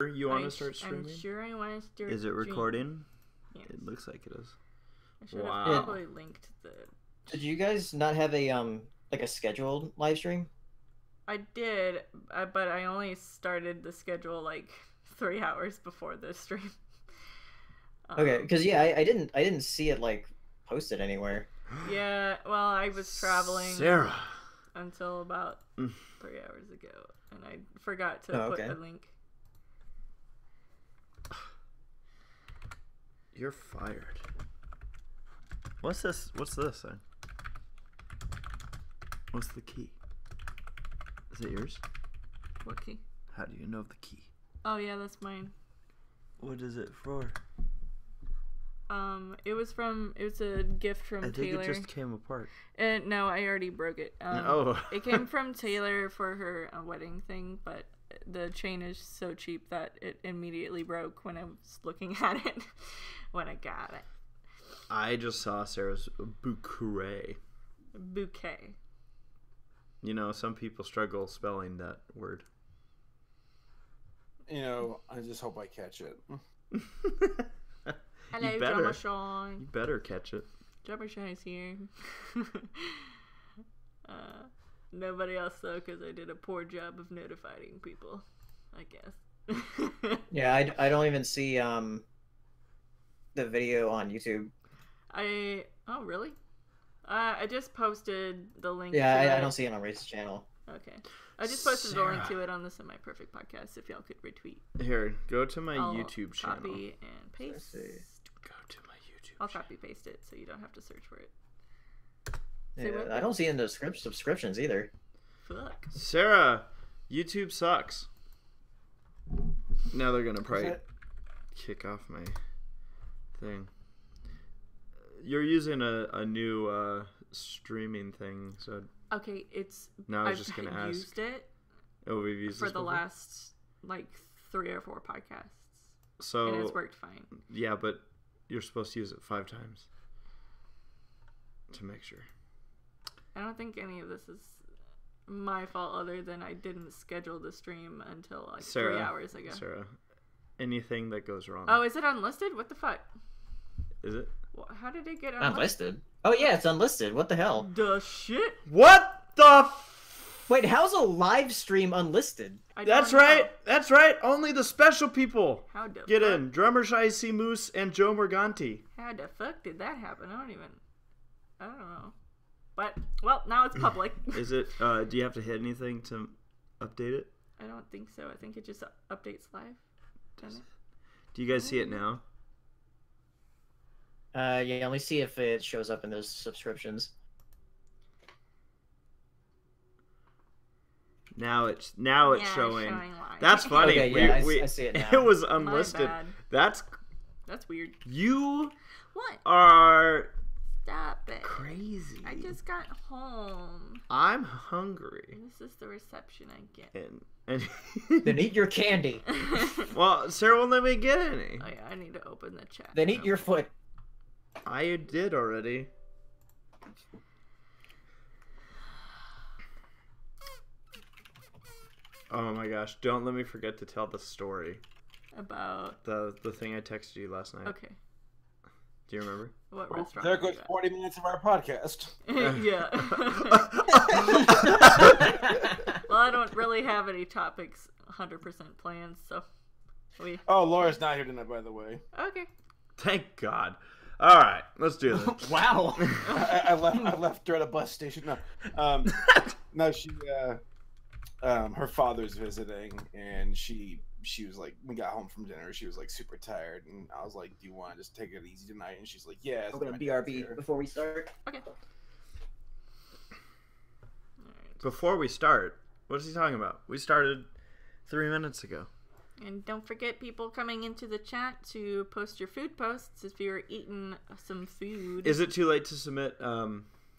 You want to start streaming? I'm sure I want to start. Is it recording? Yes. It looks like it is. I should have probably linked the... Did you guys not have a like a scheduled live stream? I did, but I only started the schedule like 3 hours before the stream. Okay, because I didn't see it like posted anywhere. Yeah, well, I was traveling Sarah until about 3 hours ago, and I forgot to put the link. You're fired. What's this? What's this thing? What's the key? Is it yours? What key? How do you know the key? Oh yeah, that's mine. What is it for? It was a gift from Taylor. I think it just came apart. No, I already broke it. It came from Taylor for her wedding thing, but the chain is so cheap that it immediately broke when I was looking at it when I got it. I just saw Sarah's bouquet. Bouquet. You know, some people struggle spelling that word. You know, I just hope I catch it. Hello, Drummershine. You better catch it. Drummershine's here. Nobody else though, because I did a poor job of notifying people, I guess. Yeah, I don't even see the video on YouTube. Oh really? I just posted the link. Yeah, I don't see it on Race's channel. Okay, I just posted the link to it on the Semi Perfect podcast. If y'all could retweet. Here, go to my YouTube channel. Copy and paste. Go to my YouTube. I'll copy paste it so you don't have to search for it. Yeah, I don't see it in the subscriptions either. Fuck. Sarah, YouTube sucks. Now they're gonna probably kick off my thing. You're using a new streaming thing, so okay, it's. Now I was just gonna ask. Used it. Oh, we've used for this the before? last like 3 or 4 podcasts. So and it's worked fine. Yeah, but you're supposed to use it 5 times to make sure. I don't think any of this is my fault, other than I didn't schedule the stream until like 3 hours ago. Sarah, anything that goes wrong. Oh, is it unlisted? What the fuck? Is it? How did it get unlisted? Unlisted? Oh yeah, it's unlisted. What the hell? The shit? What the? Wait, how's a live stream unlisted? That's right. That's right. Only the special people get in. Drummer Shai C. Moose and Joe Morganti. How the fuck did that happen? I don't know. But, well, now it's public. Is it, do you have to hit anything to update it? I don't think so. I think it just updates live. Do you guys see it now? Yeah, let me see if it shows up in those subscriptions. Now it's showing. Showing That's funny. Okay, yeah, I see it now. It was unlisted. That's weird. You what are stop it crazy. I just got home. I'm hungry. This is the reception I get. And then eat your candy. Well, Sarah won't let me get any. Oh yeah, I need to open the chat. Then eat your foot. I did already. Oh my gosh, don't let me forget to tell the story. About? The thing I texted you last night. Okay. Do you remember? What restaurant? There goes 40 minutes of our podcast. Yeah. Well, I don't really have any topics 100% planned, so Oh, Laura's not here tonight, by the way. Okay. Thank God. All right, let's do this. Wow. I left her at a bus station. No, no, she her father's visiting, and she was like, we got home from dinner, she was like super tired, and I was like, do you want to just take it easy tonight? And she's like, yeah. I'm gonna BRB before we start. Okay. Before we start, what is he talking about? We started 3 minutes ago. And don't forget, people coming into the chat, to post your food posts if you're eating some food. Is it too late to submit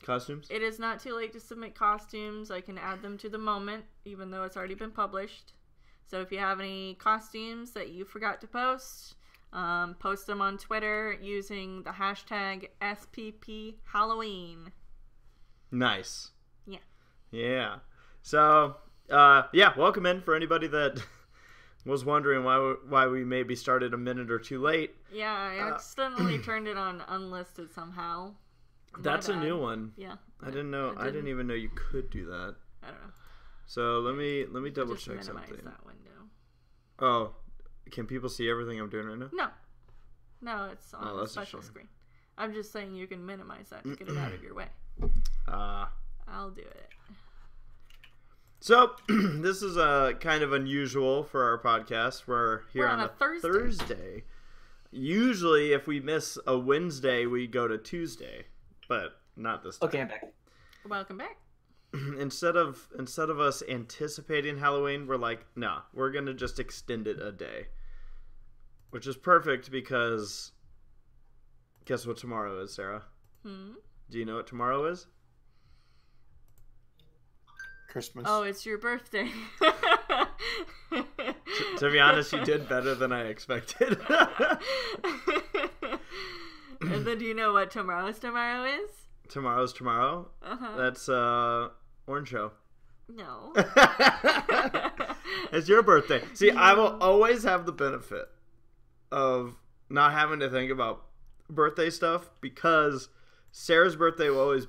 costumes? It is not too late to submit costumes. I can add them to the moment, even though it's already been published. So if you have any costumes that you forgot to post, post them on Twitter using the hashtag SPP Halloween. Nice. Yeah. Yeah. So, yeah, welcome in for anybody that Was wondering why we maybe started a minute or two late. Yeah, I accidentally turned it on unlisted somehow. That's a new one. Yeah. I didn't know. I didn't even know you could do that. I don't know. So let me double check something. That window. Oh, can people see everything I'm doing right now? No, it's on a special screen. I'm just saying you can minimize that to get it out of your way. I'll do it. So, this is kind of unusual for our podcast. We're here on a Thursday. Usually, if we miss a Wednesday, we go to Tuesday, but not this time. Okay, I'm back. Welcome back. Instead of us anticipating Halloween, we're like, nah, we're going to just extend it a day. Which is perfect because guess what tomorrow is, Sarah? Do you know what tomorrow is? Christmas. Oh, it's your birthday. To be honest, you did better than I expected. And then do you know what tomorrow is? Tomorrow's tomorrow? Uh-huh. That's Orange Show. No. It's your birthday. See, I will always have the benefit of not having to think about birthday stuff because Sarah's birthday will always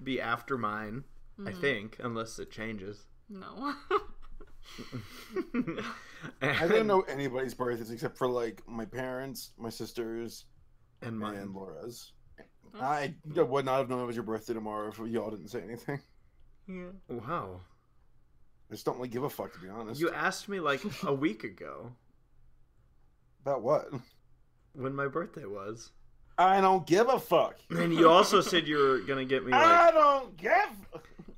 be after mine. I think, unless it changes. No. I don't know anybody's birthdays except for like my parents, my sisters, and mine, and Laura's. I would not have known it was your birthday tomorrow if y'all didn't say anything. Yeah. Wow. I just don't really give a fuck, to be honest. You asked me like a week ago. About what? When my birthday was. I don't give a fuck. And you also said you were gonna get me like. I don't give.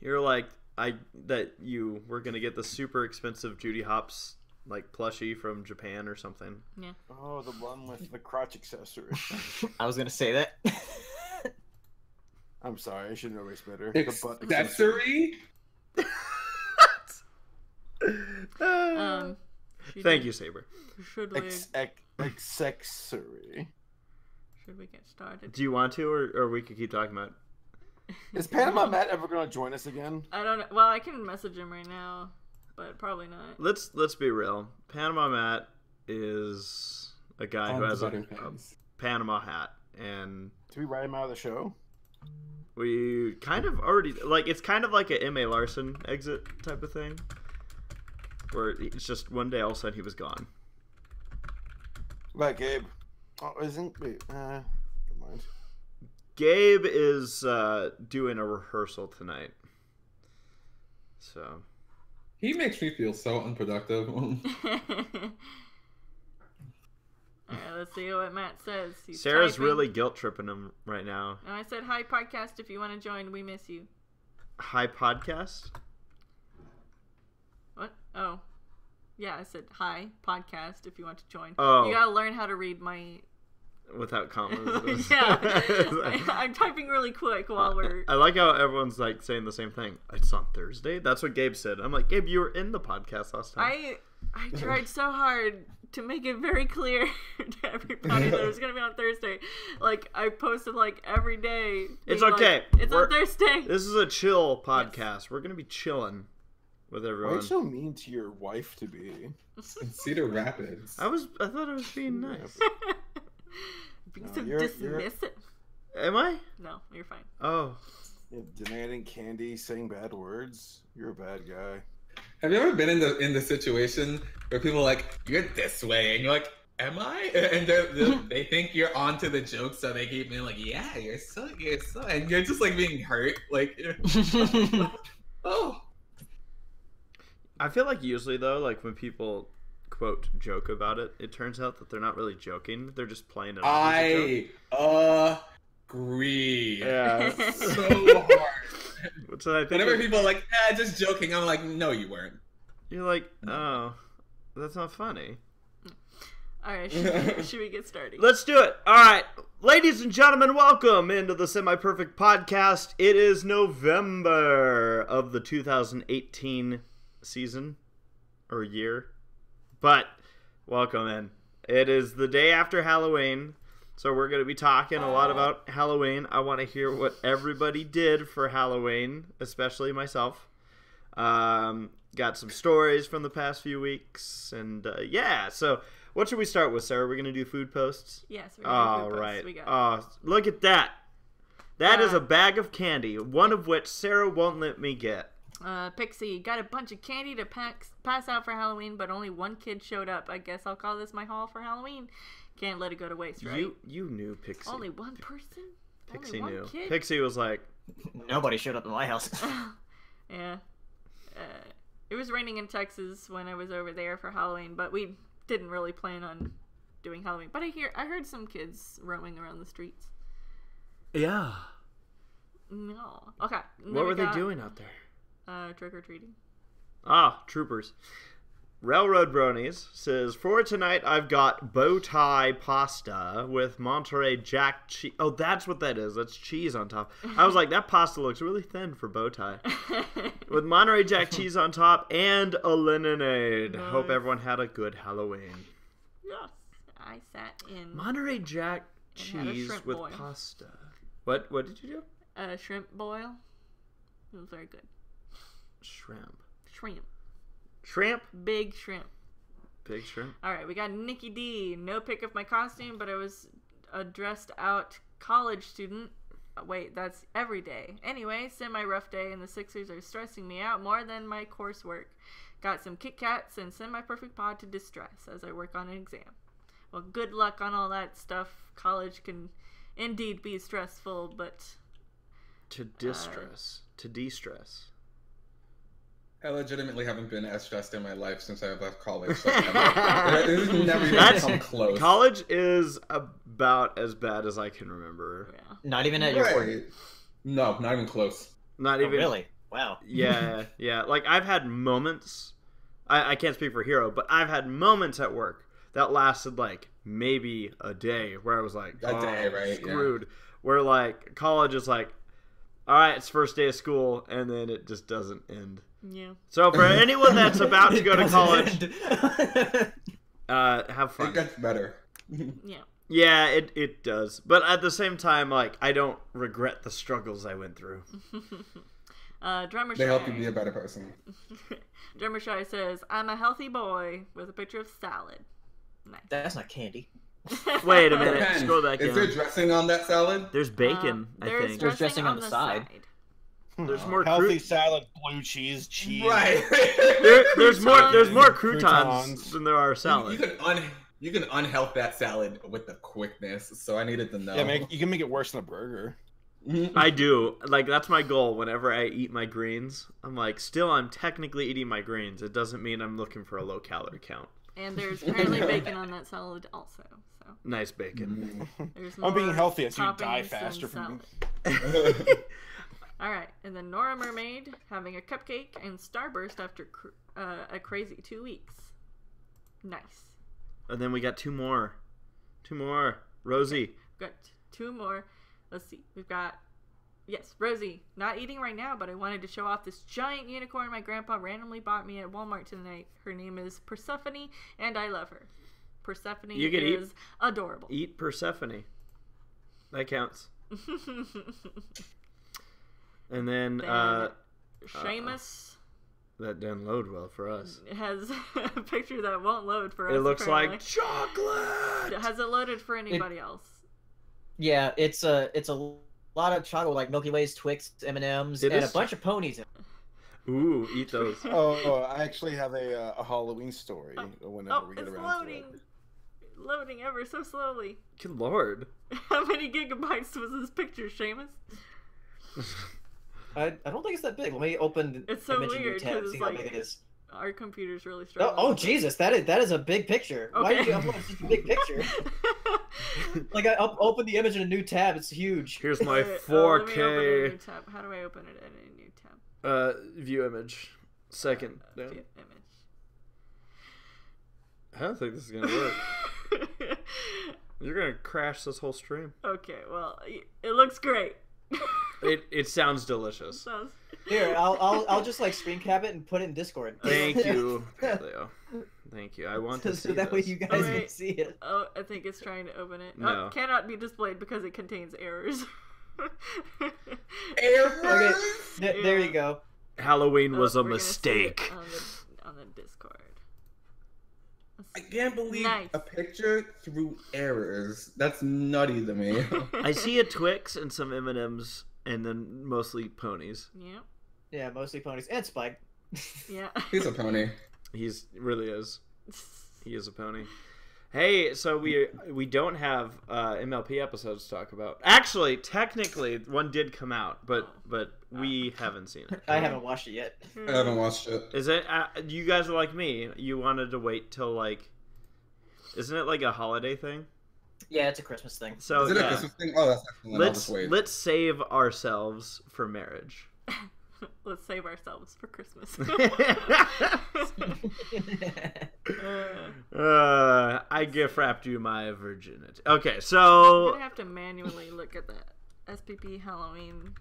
You're like that you were gonna get the super expensive Judy Hopps like plushie from Japan or something. Yeah. Oh, the one with the crotch accessory. I was gonna say that. I'm sorry, I should know race better. Accessory? Thank you, Saber. Should we accessory. Should we get started? Do you want to, or we could keep talking about it? Is Panama Matt ever going to join us again? I don't know. Well, I can message him right now, but probably not. Let's be real. Panama Matt is a guy who has a Panama hat, and do we write him out of the show? We kind of already it's kind of like a M.A. Larson exit type of thing, where it's just one day all of a sudden he was gone. Like Gabe. Oh, never mind. Gabe is doing a rehearsal tonight. So. He makes me feel so unproductive. Alright, let's see what Matt says. He's Sarah's typing. really guilt tripping him right now. And I said, hi, podcast, if you want to join, we miss you. Hi, podcast? What? Oh. Yeah, I said, hi, podcast, if you want to join. Oh. You gotta learn how to read my... Without commas. Yeah. I'm typing really quick while we're... I like how everyone's like saying the same thing. It's on Thursday? That's what Gabe said. I'm like, Gabe, you were in the podcast last time. I tried so hard to make it very clear to everybody that it was going to be on Thursday. Like, I posted like every day. It's okay. Like, it's on Thursday. This is a chill podcast. Yes. We're going to be chilling with everyone. Why are you so mean to your wife to be? In Cedar Rapids. I thought I was being nice. Being so dismissive. Am I? No, you're fine. Oh. Yeah, demanding candy, saying bad words. You're a bad guy. Have you ever been in the situation where people are like, you're this way, and you're like, am I? And they think you're onto the joke, so they keep being like, yeah, you're so, and you're just like being hurt, like, oh. I feel like usually though, like when people quote joke about it, it turns out that they're not really joking; they're just playing it off as a joke. Agree. Yeah, so hard. Which I think whenever people are like, just joking, I'm like, no, you weren't. You're like, oh, that's not funny. All right, should we get started? Let's do it. All right, ladies and gentlemen, welcome into the Semi-Perfect Podcast. It is November of the 2018 season or year, but welcome in. It is the day after Halloween. So we're going to be talking a lot about Halloween. I want to hear what everybody did for Halloween, especially myself. got some stories from the past few weeks, and yeah. So, what should we start with, Sarah? We're gonna do food posts. Yes. We're gonna do food right. posts. We got. Oh, look at that. That is a bag of candy, one of which Sarah won't let me get. Pixie got a bunch of candy to pass out for Halloween, but only one kid showed up. I guess I'll call this my haul for Halloween. Can't let it go to waste, right? You knew Pixie. Only one person? Pixie only knew. one kid? Pixie was like, Nobody showed up in my house. Yeah. It was raining in Texas when I was over there for Halloween, but we didn't really plan on doing Halloween. But I heard some kids roaming around the streets. yeah. No. Okay. What were they doing out there? Trick or treating. Ah, troopers. Railroad Bronies says, for tonight I've got bow tie pasta with Monterey Jack cheese. Oh, that's what that is. That's cheese on top. I was like, that pasta looks really thin for bow tie. With Monterey Jack cheese on top and a lemonade. Nice. Hope everyone had a good Halloween. Yes. I sat in Monterey Jack And had a cheese shrimp with boil. pasta. What did you do? a shrimp boil. It was very good. Shrimp. Shrimp. Big shrimp. Big shrimp. All right, we got Nikki D. No pick of my costume, but I was a dressed out college student. Wait, that's every day. Anyway, semi-rough day, and the Sixers are stressing me out more than my coursework. Got some Kit Kats and semi-perfect pod to distress as I work on an exam. Well, good luck on all that stuff. College can indeed be stressful, but... To distress. To de-stress. I legitimately haven't been as stressed in my life since I left college. So it's never even come close. College is about as bad as I can remember. Yeah. Not even at your work. Right. No, not even close. Not Oh, even. really? Wow. Yeah, yeah. Like, I've had moments. I can't speak for Hero, but I've had moments at work that lasted, like, maybe a day where I was like, A day, right? screwed. Yeah. Where, like, college is like, all right, it's first day of school, and then it just doesn't end. Yeah. So for anyone that's about to go to college, have fun. It gets better. Yeah. Yeah, it does. But at the same time, like, I don't regret the struggles I went through. Drummer They Shy. help you be a better person. Drummer Shy says, I'm a healthy boy with a picture of salad. Nice. That's not candy. Wait a minute. Depends. Scroll back Is in. there dressing on that salad? There's bacon, I There's think. There's dressing on the side. There's more healthy salad, blue cheese. Right. There's more croutons Croutons. than there are salad. You can unhealth that salad with the quickness. So I needed to know. Yeah, you can make it worse than a burger. I do. Like, that's my goal whenever I eat my greens. I'm like, still, I'm technically eating my greens. It doesn't mean I'm looking for a low-calorie count. And there's apparently bacon on that salad also. So Nice bacon. there's I'm being more healthy as you toppings die than faster from salad. All right, and then Nora Mermaid having a cupcake and Starburst after a crazy 2 weeks. Nice. And then we got two more. Rosie. Got 2 more. Let's see. We've got, yes, Rosie. Not eating right now, but I wanted to show off this giant unicorn my grandpa randomly bought me at Walmart tonight. Her name is Persephone, and I love her. Persephone You can is adorable. Eat Persephone. That counts. And then, Seamus that didn't load well for us. has a picture that won't load for us. It looks apparently. like chocolate! Has it loaded for anybody else? Yeah, it's a lot of chocolate, like Milky Ways, Twix, M&Ms, and a bunch of ponies. Ooh, eat those. Oh, I actually have a Halloween story whenever we get it's around loading. to it. Loading ever so slowly. Good lord. How many gigabytes was this picture, Seamus? I don't think it's that big. Let me open It's so image in weird, tab, 'cause see it's how like- big it is. Our computer's really Oh, struggling. Jesus, that is a big picture. Why did you Okay. upload such a big picture? Like, I opened the image in a new tab. It's huge. Here's my Alright, let me open a 4K new tab. How do I open it in a new tab? view image. Second. down. View I don't think this is gonna work. image. You're gonna crash this whole stream. Okay, well, it looks great. It sounds delicious. Sounds... Here, I'll just like screen cap it and put it in Discord. Thank you, Leo. Thank you. I want to see so that way this. you guys Alright. can see it. Oh, I think it's trying to open it. No. Oh, cannot be displayed because it contains errors. Okay, there you go. Halloween was a We're gonna see mistake. it on the Discord. I can't believe Nice. a picture through errors. That's nutty to me. I see a Twix and some M&Ms, and then mostly ponies. Yeah. Yeah, mostly ponies and Spike. Yeah. He's a pony. He's really is. He is a pony. Hey, so we don't have MLP episodes to talk about. Actually, technically, one did come out, but we haven't seen it. I haven't watched it yet. I haven't watched it. Is it? You guys are like me. You wanted to wait till like, isn't it like a holiday thing? Yeah, it's a Christmas thing. So Is it a yeah, Christmas thing? Oh, that's excellent. I'll just wait. let's save ourselves for marriage. Let's save ourselves for Christmas. I gift wrapped you my virginity. Okay, I'm so gonna have to manually look at the SPP Halloween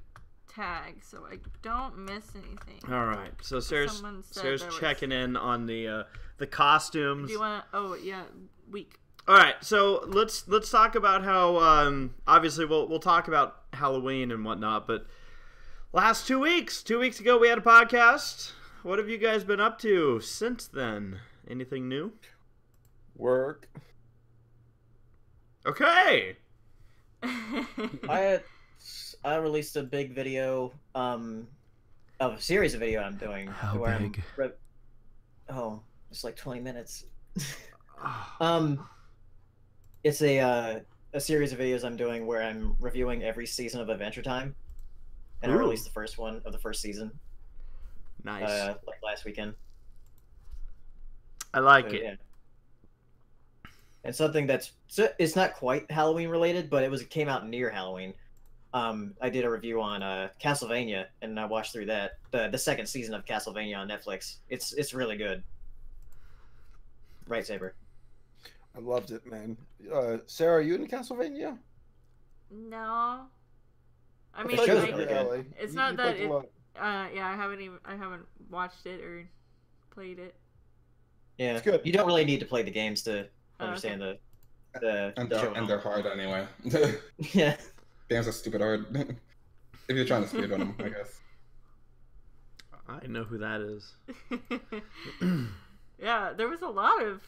tag so I don't miss anything. all right. So Sarah's Someone said Sarah's there was- checking in on the costumes. Do you want to? Oh yeah, week. All right, so let's talk about how obviously we'll talk about Halloween and whatnot, but last 2 weeks ago we had a podcast. What have you guys been up to since then? Anything new? Work. Okay. I released a big video, of a series of video I'm doing. How where big? It's like 20 minutes. Oh, It's a series of videos I'm doing where I'm reviewing every season of Adventure Time, and I Ooh. released the first one of the first season, nice. like last weekend. I like So, it. yeah. And something it's not quite Halloween related, but it came out near Halloween. I did a review on Castlevania, and I watched through that the second season of Castlevania on Netflix. It's really good. Right, Saber? I loved it, man. Sarah, are you in Castlevania? No. I The mean, show's like, really good. it's You not that played it. a lot. Yeah, I haven't watched it or played it. Yeah, It's good. You don't really need to play the games to Oh, understand okay. the And show. they're hard anyway. Yeah. Games are stupid hard. If you're trying to speedrun them, I guess. I know who that is. Yeah, there was a lot of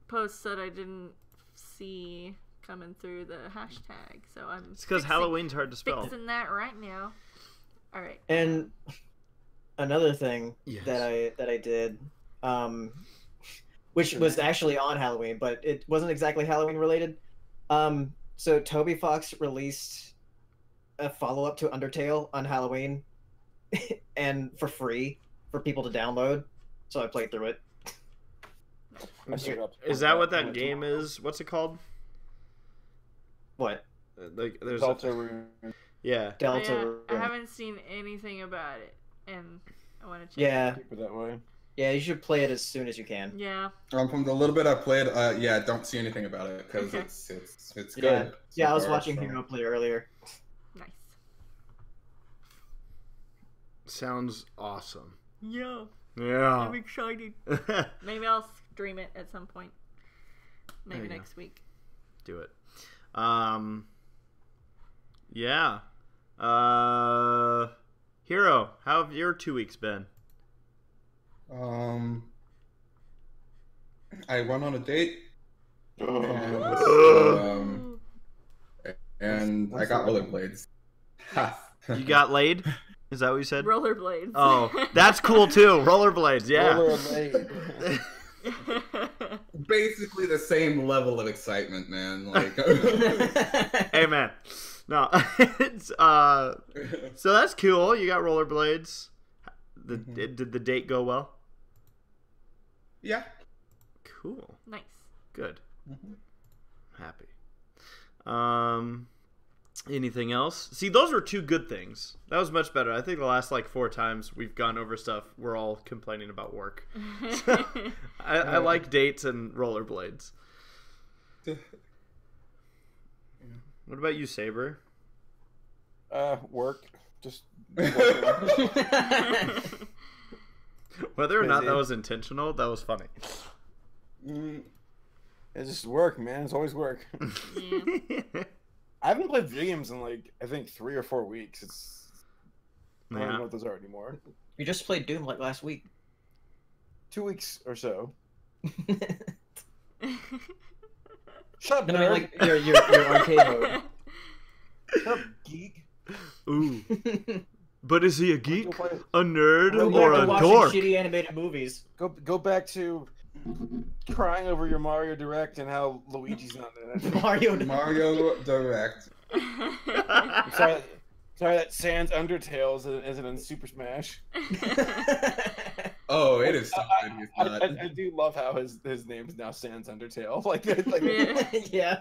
posts that I didn't see coming through the hashtag, so I'm. It's because Halloween's hard to spell. Fixing that right now. All right. And another thing Yes. that I did, which was actually on Halloween, but it wasn't exactly Halloween related. So Toby Fox released a follow-up to Undertale on Halloween, and for free for people to download. So I played through it. I showed up. Is that what that game is? What's it called? What? Like there's Delta a, Rune. yeah. Delta Yeah, I Rune. haven't seen anything about it, and I want to check. Yeah, Keep it that way. yeah, you should play it as soon as you can. Yeah. From the little bit I played, yeah, don't see anything about it because Okay. it's good. Yeah, so yeah, I was far, watching so. Hero play earlier. Nice. Sounds awesome. Yeah. Yeah. I'm excited. Maybe I'll stream it at some point. Maybe There you next week. Do it. Yeah. Hero, how have your 2 weeks been? I went on a date Ugh. and I got rollerblades. Ha. You got laid? Is that what you said? Rollerblades. Oh, that's cool too. Rollerblades, yeah. Rollerblade. Basically the same level of excitement, man. Like, Hey man. No. It's so that's cool. You got rollerblades. Did the date go well? yeah. Cool. Nice. Good. Happy. Anything else? See, those were two good things. That was much better. I think the last like 4 times we've gone over stuff, we're all complaining about work. I like dates and rollerblades. What about you, Saber? Work. Just Whether or not Busy. that was intentional, that was funny. it's just work, man. It's always work. Yeah. I haven't played video games in like I think 3 or 4 weeks. I don't even know what those are anymore. You just played Doom like last week. 2 weeks or so. Shut up, No, I nerd. mean, like your arcade mode. Shut up, geek. Ooh. But is he a geek, Go play- a nerd, Go or back to a watching dork? shitty animated movies. Go back to crying over your Mario Direct and how Luigi's not in it. Mario. Mario Direct. I'm sorry that Sans Undertale isn't in Super Smash. Oh, it is so good. He's not. I do love how his name's now Sans Undertale. Like Yeah. Yeah.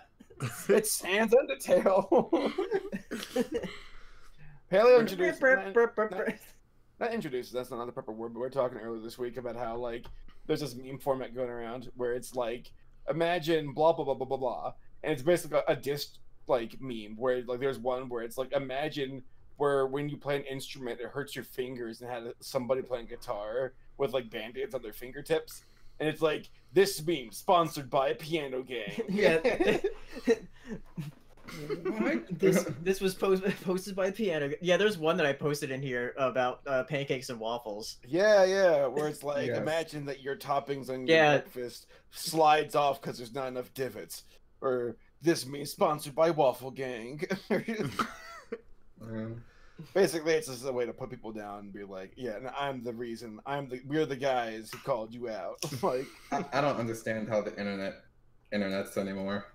it's Sans Undertale. Paleo introduced. Not introduced. That's not the proper word. But we were talking earlier this week about how like there's this meme format going around where it's like imagine blah blah blah blah blah blah, and it's basically a disc like meme where like there's one where it's like imagine where when you play an instrument it hurts your fingers and had somebody playing guitar with like band-aids on their fingertips, and it's like this meme sponsored by a piano game. Yeah. What? This was posted by Piano. Yeah, there's one that I posted in here about pancakes and waffles. Yeah, where it's like Yes. imagine that your toppings on your Yeah. breakfast slides off because there's not enough divots, or this means sponsored by Waffle Gang. Basically, it's just a way to put people down and be like, yeah, no, I'm the reason. We're the guys who called you out. Like, I don't understand how the internet's anymore.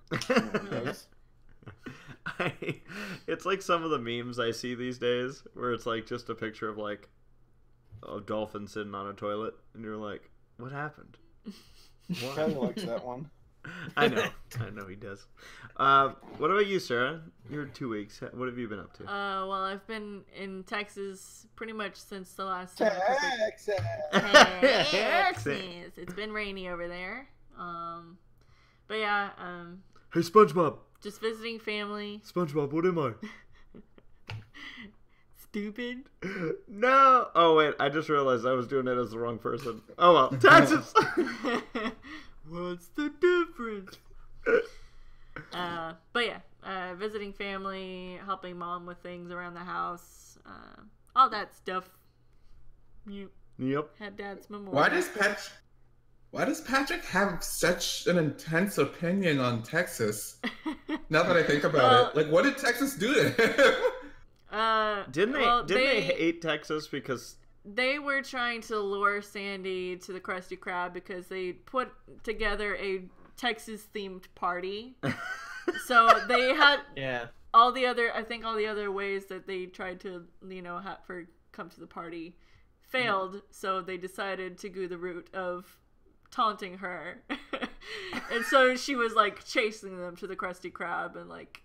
It's like some of the memes I see these days where it's like just a picture of like a dolphin sitting on a toilet, and you're like, what happened? Kelly likes that one. I know he does. What about you, Sarah? You're 2 weeks. What have you been up to? Well, I've been in Texas pretty much since the last time. Texas. Texas. It's been rainy over there. But yeah, Hey, SpongeBob. just visiting family. SpongeBob, what am I? Stupid. No. Oh wait, I just realized I was doing it as the wrong person. Oh well, Texas. What's the difference? But yeah, visiting family, helping mom with things around the house, all that stuff. You Yep. had dad's memorial. Why does Patrick have such an intense opinion on Texas? Now that I think about it, like, what did Texas do to him? Didn't they hate Texas because they were trying to lure Sandy to the Krusty Krab because they put together a Texas themed party. So they had all the other ways that they tried to, have her come to the party failed. So they decided to go the route of taunting her. And so she was like chasing them to the Krusty Krab and like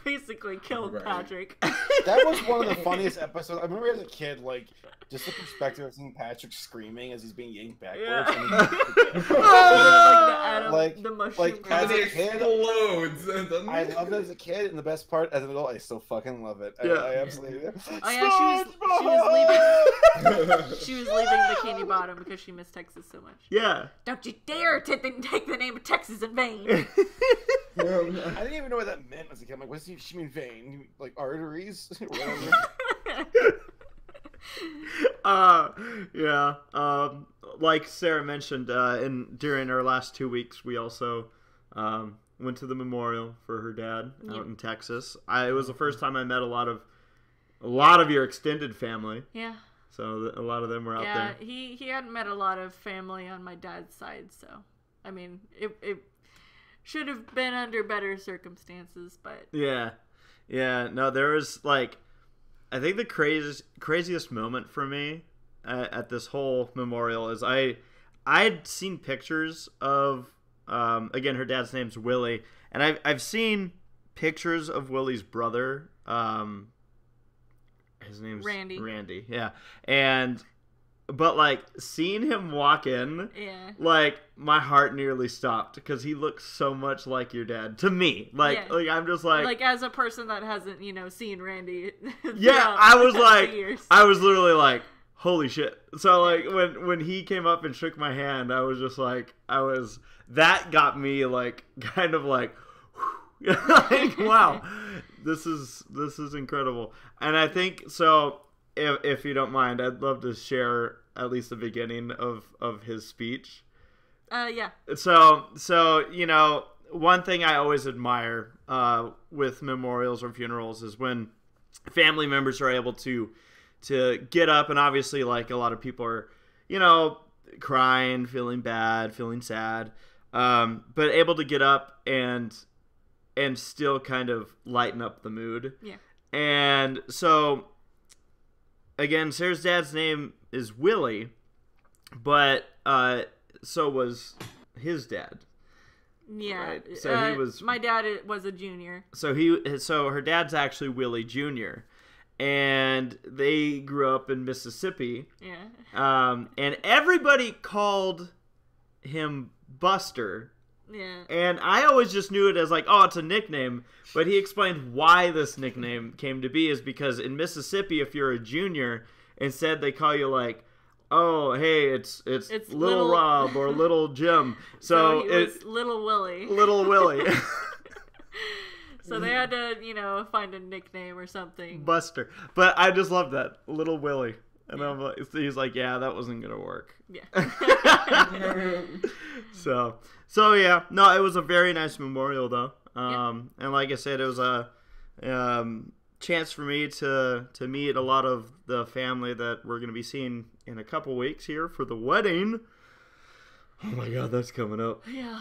basically killed Patrick. That was one of the funniest episodes. I remember as a kid, like, just the perspective of seeing Patrick screaming as he's being yanked backwards. The mushroom as And a it kid, explodes. doesn't I it? loved it as a kid, and the best part, as an adult, I still fucking love it. Yeah. I absolutely do. Oh yeah, she was leaving Bikini Bottom because she missed Texas so much. yeah. Don't you dare take the name of Texas in vain. I didn't even know what that meant as a kid. I'm like, what does she mean vein? Like arteries? Whatever. Yeah. Like Sarah mentioned, during our last 2 weeks, we also went to the memorial for her dad out in Texas. It was the first time I met a lot of your extended family. Yeah. So a lot of them were out there. Yeah, he hadn't met a lot of family on my dad's side, so I mean, it should have been under better circumstances, but Yeah. No, there was like, I think the craziest moment for me at this whole memorial is I'd seen pictures of again, her dad's name's Willie, and I've seen pictures of Willie's brother. His name's Randy. Yeah, but like seeing him walk in, like my heart nearly stopped because he looks so much like your dad to me. Like I'm just like as a person that hasn't seen Randy. I was like, years. I was literally like, holy shit. So like when he came up and shook my hand, I was just like, that got me like kind of like, like wow, this is incredible. And I think so. if you don't mind, I'd love to share at least the beginning of his speech. Yeah. So you know, one thing I always admire with memorials or funerals is when family members are able to get up, and obviously, like, a lot of people are, you know, crying, feeling bad, feeling sad, but able to get up and still kind of lighten up the mood. Yeah. And so, again, Sarah's dad's name is Willie, but so was his dad. Yeah. Right. So he was. My dad was a junior. So her dad's actually Willie Jr. And they grew up in Mississippi. Yeah. And everybody called him Buster. Yeah. And I always just knew it as like, oh, it's a nickname. But he explained why this nickname came to be is because in Mississippi, if you're a junior, instead they call you like, oh, hey, it's Little Rob or Little Jim. So it's Little Willie. Little Willie. So they had to, you know, find a nickname or something. Buster. But I just love that. Little Willie. And I'm like, he's like, yeah, that wasn't going to work. Yeah. So yeah. No, it was a very nice memorial, though. And like I said, it was a chance for me to meet a lot of the family that we're going to be seeing in a couple weeks here for the wedding. Oh my God, that's coming up. Yeah.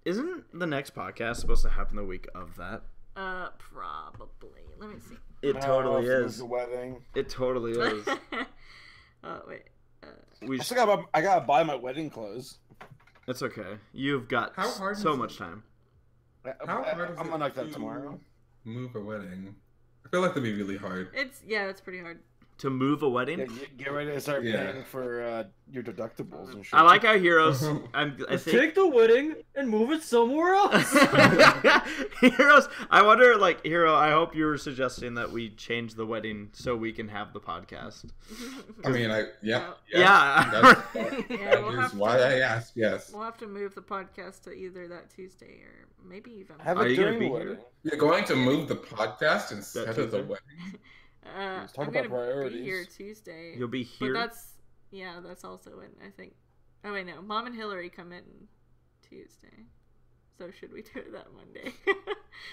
Isn't the next podcast supposed to happen the week of that? Probably. Let me see. It totally is. The wedding. It totally is. Oh wait. I gotta buy my wedding clothes. It's okay. You've got so much time. How hard is I'm gonna knock that tomorrow. Move a wedding. I feel like that'd be really hard. It's pretty hard. To move a wedding? Yeah, get ready to start paying for your deductibles and shit. I like how Heroes. I think Take the wedding and move it somewhere else. Heroes. I wonder, like, Hero. I hope you were suggesting that we change the wedding so we can have the podcast. I mean, Yeah. We'll That's why I asked. Yes. We'll have to move the podcast to either that Tuesday or maybe even. Have Are it you during gonna the be wedding. here? You're going to move the podcast instead That of the Tuesday? wedding. Let's talk I'm about gonna priorities. be here Tuesday. You'll be here. But that's also when I think. Oh wait, no. Mom and Hillary come in Tuesday. So should we do it that Monday?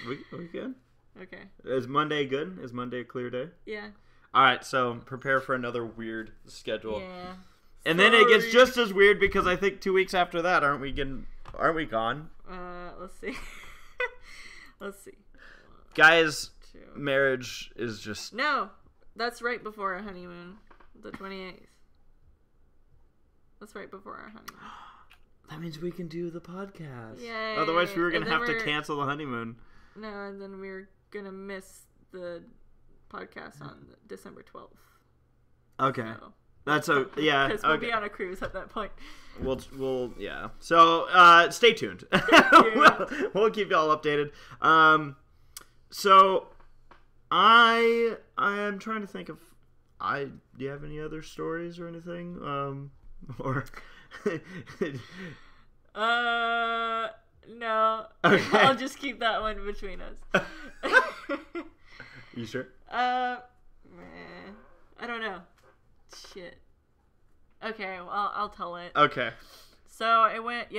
we good? Okay. Is Monday good? Is Monday a clear day? Yeah. All right, so prepare for another weird schedule. Yeah. And then it gets just as weird because I think 2 weeks after that, aren't we gone? Let's see. Let's see. Guys, marriage is just... No, that's right before our honeymoon, the 28th. That's right before our honeymoon. That means we can do the podcast. Yay. Otherwise, we were going And to then have to cancel the honeymoon. No, and then we're going to miss the podcast on December 12th. Okay. So. That's yeah. Because we'll be on a cruise at that point. We'll yeah. So stay tuned. we'll keep y'all updated. So I am trying to think of do you have any other stories or anything? Or no. Okay. I'll just keep that one between us. You sure? I don't know. Shit. Okay, well, I'll tell it. Okay. So I went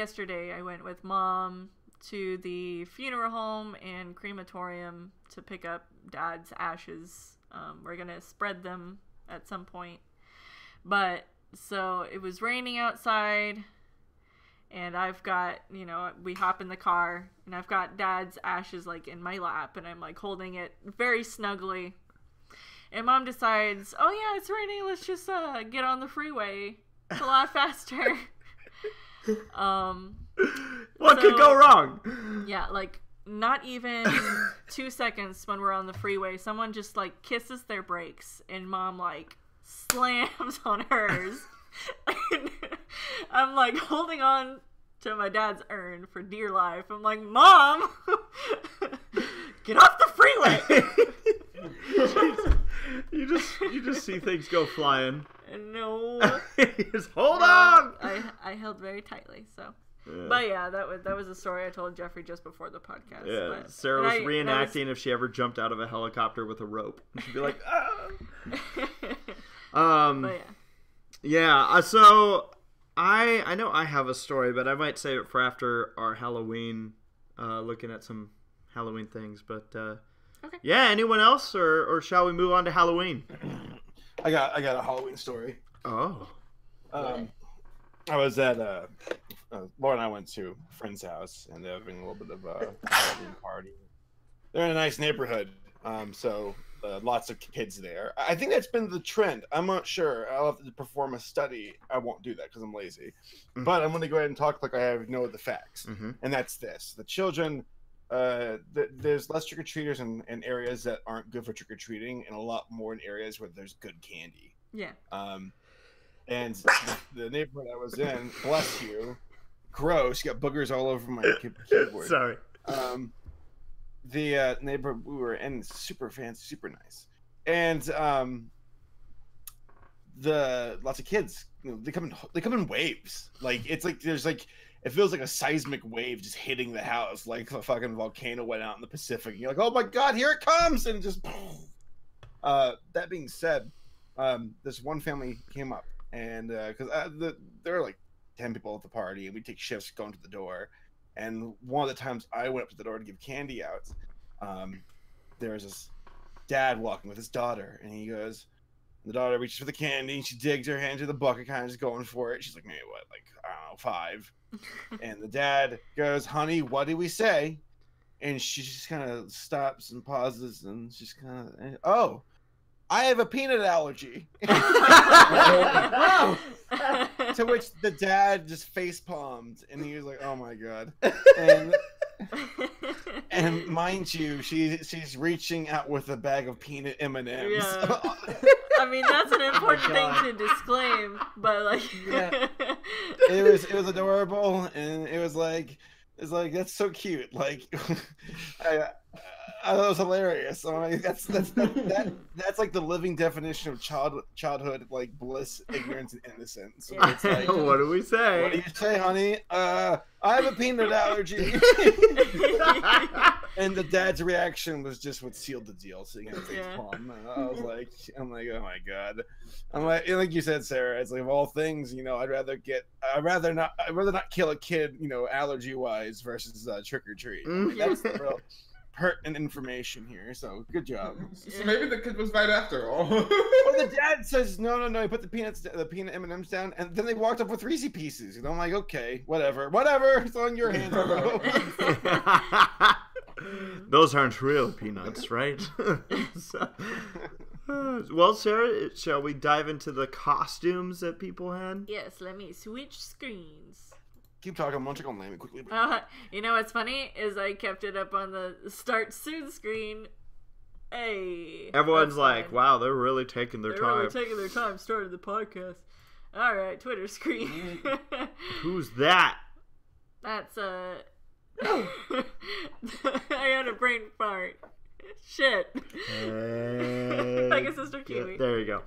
with Mom to the funeral home and crematorium to pick up Dad's ashes. We're gonna spread them at some point. But so it was raining outside, and I've got, we hop in the car, and I've got Dad's ashes like in my lap, and I'm like holding it very snugly. And Mom decides, oh yeah, it's raining, let's just get on the freeway. It's a lot faster. What could go wrong? Yeah, like not even 2 seconds when we're on the freeway, someone just like kisses their brakes, and Mom like slams on hers. And I'm like holding on to my dad's urn for dear life. I'm like, Mom, get off the freeway. You just see things go flying. No. Just hold on. I held very tightly. So But yeah, that was a story I told Jeffrey just before the podcast. Yeah, but, Sarah was reenacting if she ever jumped out of a helicopter with a rope. She'd be like, ah! But Yeah, so I know I have a story, but I might save it for after our Halloween, looking at some Halloween things. But okay. Yeah, anyone else, or shall we move on to Halloween? I got a Halloween story. Oh. I was at Laura and I went to a friend's house, and they're having a little bit of a Halloween party. They're in a nice neighborhood, so lots of kids there. I think that's been the trend. I'm not sure. I'll have to perform a study. I won't do that because I'm lazy. Mm-hmm. But I'm going to go ahead and talk like I know the facts. Mm-hmm. And that's this. The children, there's less trick-or-treaters in areas that aren't good for trick-or-treating, and a lot more in areas where there's good candy. Yeah. And the neighborhood I was in, bless you, gross, got boogers all over my keyboard. Sorry. The neighborhood we were in, super fancy, super nice, and the lots of kids, they come in waves. Like it's like there's like it feels like a seismic wave just hitting the house, like a fucking volcano went out in the Pacific. And you're like, oh my god, here it comes, and just. That being said, this one family came up. And because there were like 10 people at the party, and we take shifts going to the door. And one of the times I went up to the door to give candy out, there was this dad walking with his daughter, and he goes, the daughter reaches for the candy, and she digs her hand into the bucket, kind of just going for it. She's like, maybe what, like, I don't know, 5. And the dad goes, honey, what did we say? And she just kind of stops and pauses, and she's kind of, oh, I have a peanut allergy. To which the dad just face palmed, and he was like, "Oh my god!" And mind you, she's reaching out with a bag of peanut M&Ms. Yeah. I mean, that's an important thing to disclaim, but like, yeah. It was adorable, and it was like that's so cute. Like, I thought it was hilarious. I'm like, that's like the living definition of childhood, like bliss, ignorance, and innocence. So it's like, what do we say? What do you say, honey? I have a peanut allergy. And the dad's reaction was just what sealed the deal. Seeing him face palm, I'm like, oh my god. I'm like you said, Sarah. It's like of all things, I'd rather not kill a kid, allergy wise versus trick or treat. I mean, that's the real pertinent information here. So good job. So maybe the kid was right after all. Well, the dad says no. He put the peanut M&Ms down, and then they walked up with Reese Pieces. And I'm like, okay, whatever. It's on your hands, bro. Those aren't real peanuts, right? Well, Sarah, shall we dive into the costumes that people had? yes, let me switch screens. Keep talking. I'm gonna check on Lammy quickly. You know what's funny is I kept it up on the start soon screen. Hey, Everyone's like, wow, they're really taking their time. Really taking their time starting the podcast. All right, Twitter screen. Who's that? That's I had a brain fart. Shit. Like a Sister Kiwi. There you go.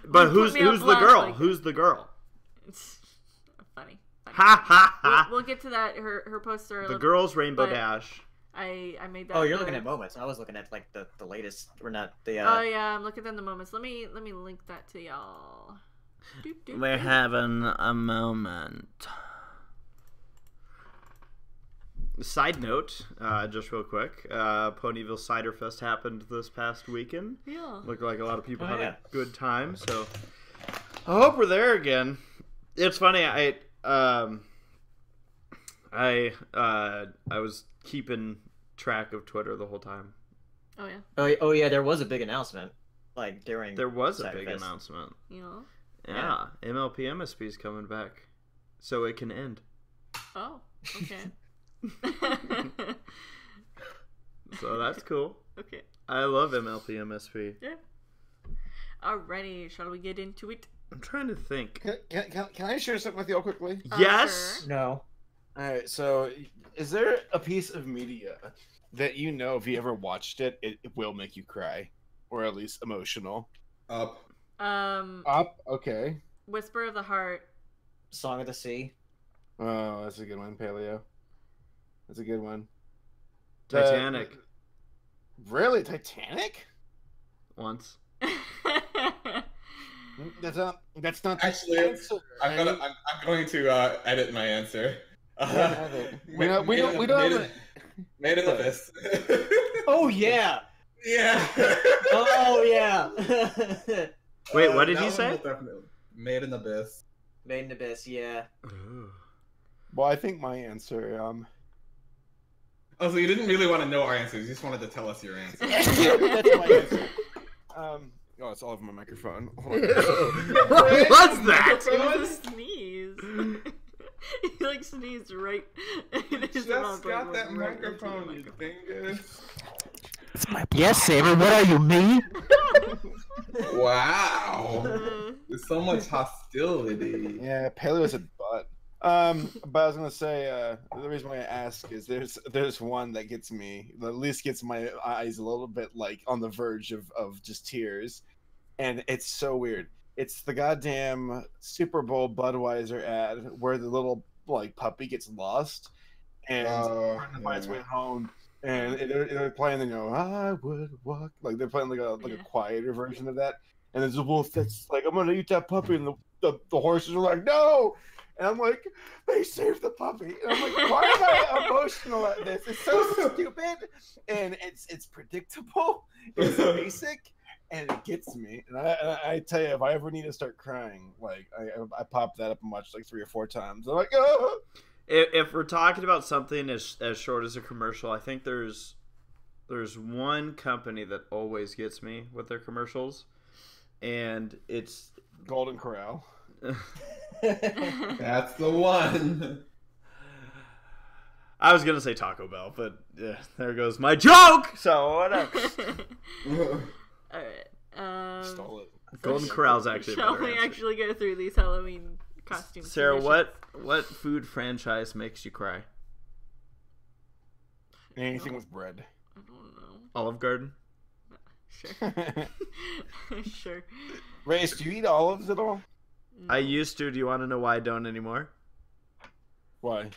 But who's the girl? Like who's the girl? It's funny. Ha ha ha. We'll get to that. Her poster. The girl's Rainbow Dash. I made that. Oh, you're looking at moments. I was looking at like the latest, or not the. Oh yeah, I'm looking at the moments. Let me link that to y'all. We're having a moment. Side note, just real quick, Ponyville Cider Fest happened this past weekend. Yeah. Looked like a lot of people had a good time, so I hope we're there again. It's funny, I was keeping track of Twitter the whole time. Oh yeah. Oh yeah, there was a big announcement, like during. There was a Cider big Fest. announcement. Yeah. MLP MSP's coming back, so it can end. Oh, okay. So that's cool. Okay. I love MLP MSP. Yeah. Alrighty, shall we get into it? I'm trying to think. Can I share something with y'all quickly? Yes. Sure. No. All right. So, is there a piece of media that if you ever watched it, it will make you cry, or at least emotional? Up. Up. Okay. Whisper of the Heart. Song of the Sea. Oh, that's a good one, Paleo. That's a good one. Titanic. Really, Titanic? Once. That's not. That's not. Actually, I'm going to edit my answer. We don't. We don't have. Made in Abyss. Oh yeah. Yeah. Oh yeah. Wait, what did that he one say? was definitely Made in Abyss. Made in Abyss, yeah. Well, I think my answer. Oh, so you didn't really want to know our answers. You just wanted to tell us your answer. That's my answer. Oh, it's all over my microphone. Hold on. What was that? It was a sneeze. He like sneezed right. Just got that microphone, you dingus. Yes, Saber. What are you, me? Wow. There's so much hostility. Yeah, Paleo's a butt. But I was gonna say, the reason why I ask is there's one that gets me, that at least gets my eyes a little bit like on the verge of just tears, and it's so weird. It's the goddamn Super Bowl Budweiser ad where the little like puppy gets lost and trying to find its way home, and they're playing, you know, I would walk, like they're playing like a quieter version of that, and there's a wolf that's like, I'm gonna eat that puppy, and the horses are like, no. And I'm like, they saved the puppy. And I'm like, why am I emotional at this? It's so stupid, and it's predictable. It's basic, and it gets me. And I tell you, if I ever need to start crying, like I pop that up and watch like 3 or 4 times. I'm like, oh. If we're talking about something as short as a commercial, I think there's one company that always gets me with their commercials, and it's Golden Corral. That's the one. I was gonna say Taco Bell, but there goes my joke. So whatever. All right. Stole it. Golden Corral's actually a Shall better we answer. actually go through these Halloween costumes? Sarah, what food franchise makes you cry? Anything with bread. I don't know. Olive Garden. Sure. Sure. Race, do you eat olives at all? I used to. Do you want to know why I don't anymore? Why?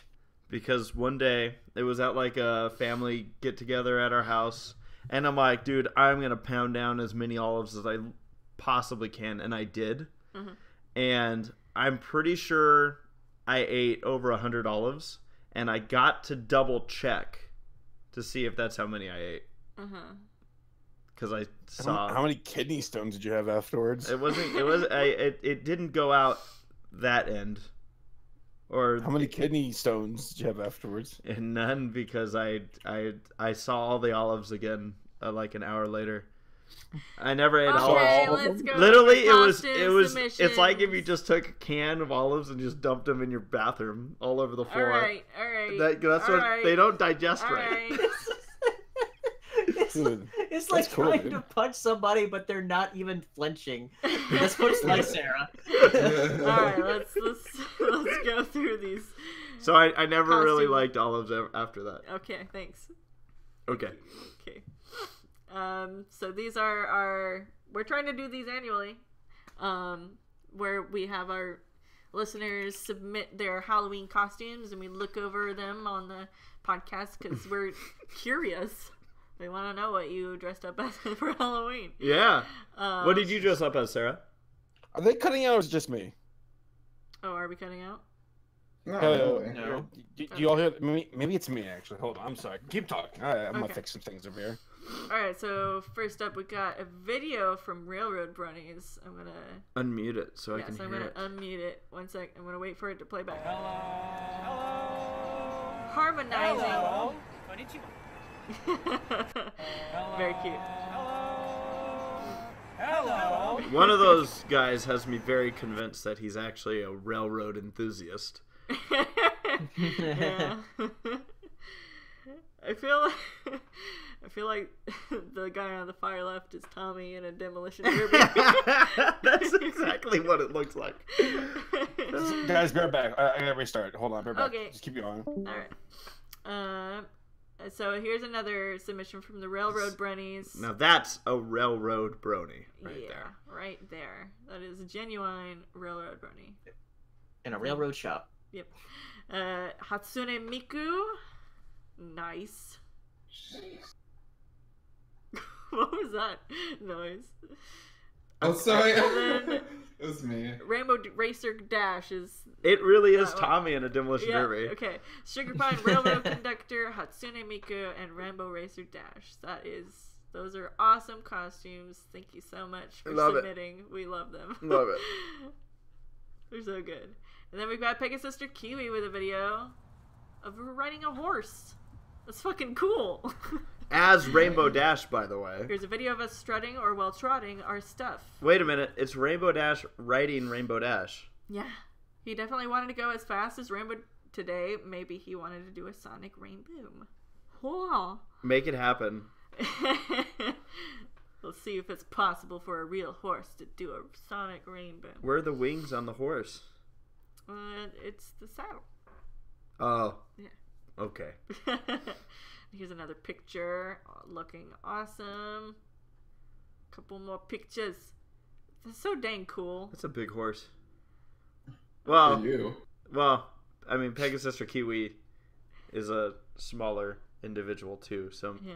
Because one day it was at like a family get together at our house, and I'm like, dude, I'm gonna pound down as many olives as I possibly can, and I did. Mm-hmm. And I'm pretty sure I ate over 100 olives, and I got to double check to see if that's how many I ate. Uh-huh. Because I saw How many kidney stones did you have afterwards? it wasn't. It was. It didn't go out that end. Or How many kidney stones did you have afterwards? and none, because I saw all the olives again like an hour later. I never ate all Okay, olives. let's go. Literally, for it was costume it's like if you submissions. just took a can of olives and just dumped them in your bathroom all over the All floor. right. That's all what right, they don't digest all right. right. Dude, It's like that's cool, trying dude. to punch somebody, but they're not even flinching. That's what it's like, Sarah. All right, let's go through these. So I never really Costume. liked olives after that. Okay, thanks. Okay. Okay. So these are our. We're trying to do these annually, where we have our listeners submit their Halloween costumes and we look over them on the podcast because we're curious. We want to know what you dressed up as for Halloween. Yeah. What did you dress up as, Sarah? Are they cutting out or is it just me? Oh, are we cutting out? No. Do you all hear? Maybe it's me actually. Hold on, I'm sorry. Keep talking. All right, I'm gonna Okay. fix some things over here. All right. So first up, we got a video from Railroad Bronies. I'm gonna. Unmute it so I Yes, can I'm hear gonna it. unmute it. 1 sec. I'm gonna wait for it to play back. Harmonizing. Very cute. One of those guys has me very convinced that he's actually a railroad enthusiast. Yeah. I feel like the guy on the far left is Tommy in a demolition derby. That's exactly what it looks like. Guys, bear back. I gotta restart. Hold on, bear back. Okay. Just keep going. Alright. So here's another submission from the Railroad Bronies. Now that's a railroad brony right yeah, there. right there. That is a genuine Railroad Brony. In a railroad shop. Yep. Hatsune Miku. Nice. What was that noise? Oh, sorry. And then It was me. Rainbow Racer Dash is... It really is Tommy in a Demolition Yeah, Derby. okay. Sugar Pine Railroad Conductor, Hatsune Miku, and Rainbow Racer Dash. Those are awesome costumes. Thank you so much for submitting. We love them. Love it. They're so good. And then we've got Pegasister Kiwi with a video of her riding a horse. That's fucking cool. As Rainbow Dash, by the way. Here's a video of us strutting or while trotting our stuff. Wait a minute. It's Rainbow Dash riding Rainbow Dash. Yeah. He definitely wanted to go as fast as Rainbow today. Maybe he wanted to do a Sonic Rainboom. Wow. Make it happen. We'll see if it's possible for a real horse to do a Sonic Rainbow. Where are the wings on the horse? It's the saddle. Oh. Yeah. Okay. Here's another picture. Looking awesome. Couple more pictures. That's so dang cool. That's a big horse. For Well, you. I mean, Pegasus or Kiwi is a smaller individual too, so Yeah.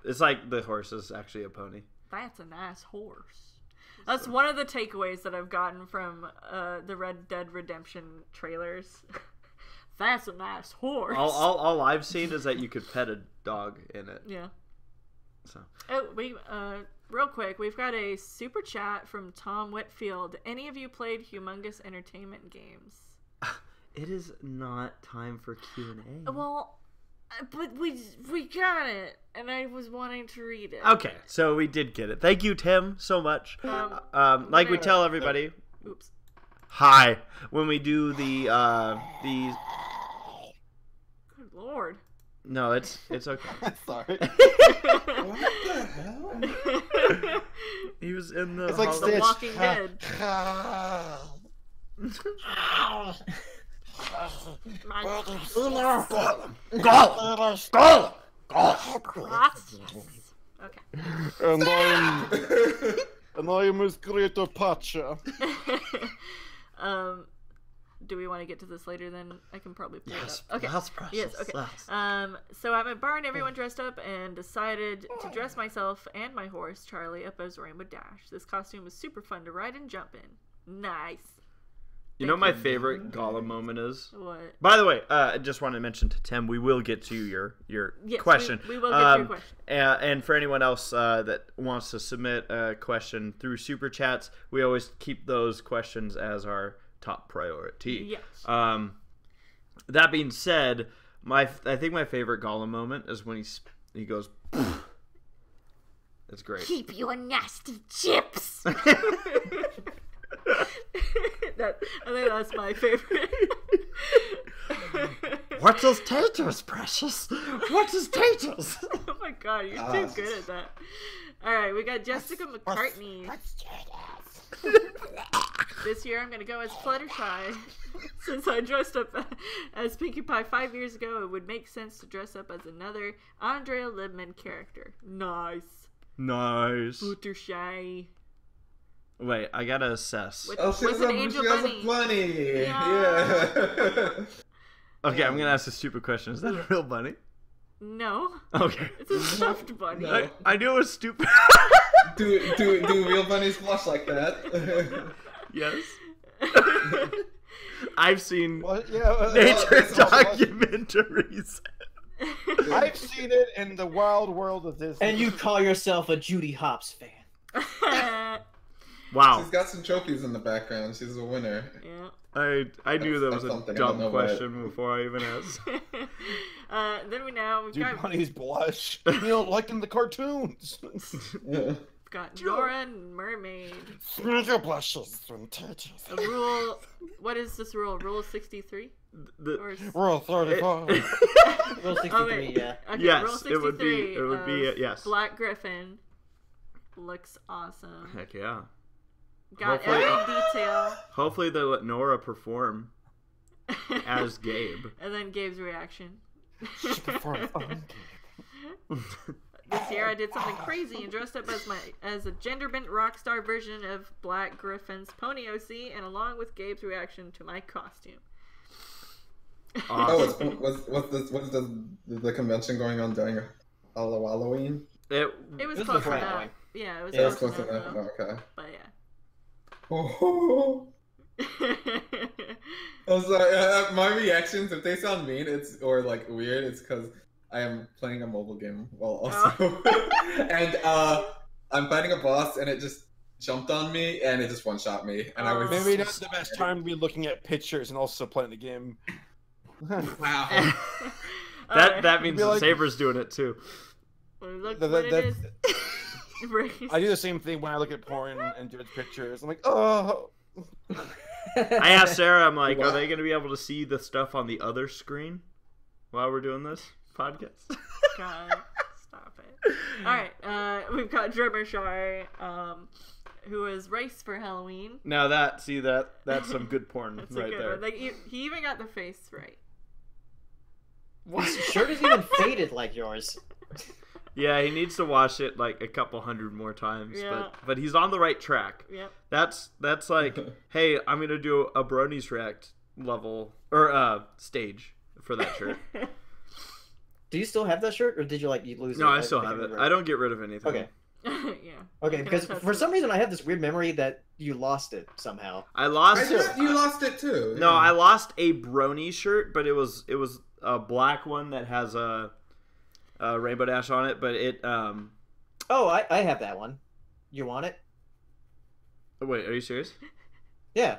it's like the horse is actually a pony. That's a nice horse. That's one of the takeaways that I've gotten from the Red Dead Redemption trailers. That's a nice horse. All I've seen is that you could pet a dog in it. Yeah. So. Oh, real quick, we've got a super chat from Tom Whitfield. Any of you played Humongous Entertainment games? It is not time for Q&A. Well, but we got it, and I was wanting to read it. Okay, so we did get it. Thank you, Tim, so much. Like we tell everybody. Oops. Hi. When we do the Good lord. No, it's okay. Sorry. What the hell? He was in the. It's like The Walking Dead. Okay. And I am his greater patcher. Do we want to get to this later then? I can probably pull Yes, it up. Okay. yes, precious, Yes, okay. yes. So I'm at bar and everyone dressed up and decided to dress myself and my horse, Charlie, up as Rainbow Dash. This costume was super fun to ride and jump in. Nice. You know what my favorite Gollum moment is? What? By the way, I just want to mention to Tim, we will get to your Yes, question. we will get to your question. And for anyone else that wants to submit a question through Super Chats, we always keep those questions as our top priority. Yes. That being said, I think my favorite Gollum moment is when he goes. It's great. Keep your nasty chips. I think that's my favorite. What's his taters, precious? What's his taters? Oh my god, you're too good at that. Alright, we got Jessica McCartney. This year I'm gonna go as Fluttershy. Since I dressed up as Pinkie Pie 5 years ago, it would make sense to dress up as another Andrea Libman character. Nice. Nice. Fluttershy. Wait, I gotta assess. With, Oh, she has with a an angel she has bunny. a bunny. Yeah. Yeah. Okay, I'm gonna ask a stupid question. Is that a real bunny? No. Okay. It's a stuffed bunny. No. I knew it was stupid. do real bunnies blush like that? Yes. I've seen What? Yeah, nature that's awesome. documentaries. I've seen it in the wild world of Disney. And you call yourself a Judy Hopps fan. Wow. She's got some trophies in the background. She's a winner. Yeah. I knew that was That's a something. I don't dumb know what. question before I even asked. Then we've Dude, got bunnies blush. You know, like in the cartoons. Yeah. Nora and Mermaid. Smear blushes and taters. A rule. What is this rule? Rule 63? Or is... Rule 35. Rule 63, Oh, wait. yeah. Okay, Yes, rule 63 it would be yes. Black Griffin. Looks awesome. Heck yeah. Got Hopefully- every detail. Hopefully they let Nora perform as Gabe. And then Gabe's reaction. Before I'm This year I did something crazy and dressed up as a gender-bent rock star version of Black Griffin's Pony OC, and along with Gabe's reaction to my costume. Awesome. what's the convention going on during Halloween? It was was close before enough. Halloween. Yeah, it was Yeah, It's close close enough. enough. Though. Okay. But Oh. I was like, my reactions, if they sound mean, or like weird, it's because I am playing a mobile game while also, and I'm fighting a boss, and it just jumped on me, and it just one-shot me, and I was Maybe not the best time to be looking at pictures and also playing the game. Wow. That means Be like- Saber's doing it too. Look That- what it that- is. Race. I do the same thing when I look at porn and judge pictures. I'm like, oh. I asked Sarah, I'm like, are they going to be able to see the stuff on the other screen while we're doing this podcast? God, stop it. Alright, we've got Drummershire, who is Race for Halloween. Now that's some good porn That's a right good there. one. Like, he even got the face right. His shirt is even faded like yours. Yeah, he needs to watch it like a couple hundred more times, Yeah. but he's on the right track. Yep. That's like, hey, I'm gonna do a Bronies React level or stage for that shirt. Do you still have that shirt, or did you lose it? No, I still have it. I don't get rid of anything. Okay. Yeah. Okay, because for some reason I have this weird memory that you lost it somehow. I lost it. You lost it too. No, yeah. I lost a Brony shirt, but it was a black one that has a rainbow dash on it, but it Oh, I have that one. You want it? wait, are you serious? Yeah.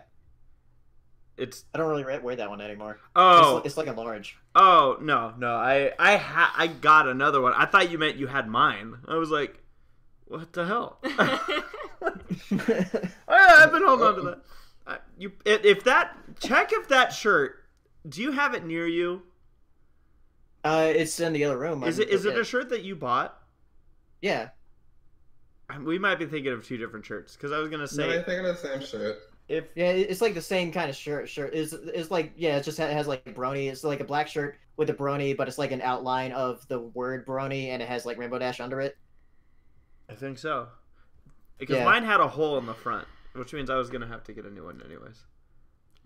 It's I don't really wear that one anymore. oh It's like a large. oh no I got another one. I thought you meant you had mine. I was like, what the hell? I've been holding on to that. Check if that shirt. Do you have it near you? It's in the other room. Is it a shirt that you bought? Yeah. We might be thinking of two different shirts because I was gonna No, say I think of the same shirt. if Yeah, it's like the same kind of shirt. It's like, yeah, it just has like brony. It's like a black shirt with a brony, but it's like an outline of the word brony, and it has like rainbow dash under it. I think so. Because Yeah. mine had a hole in the front, which means I was gonna have to get a new one anyways.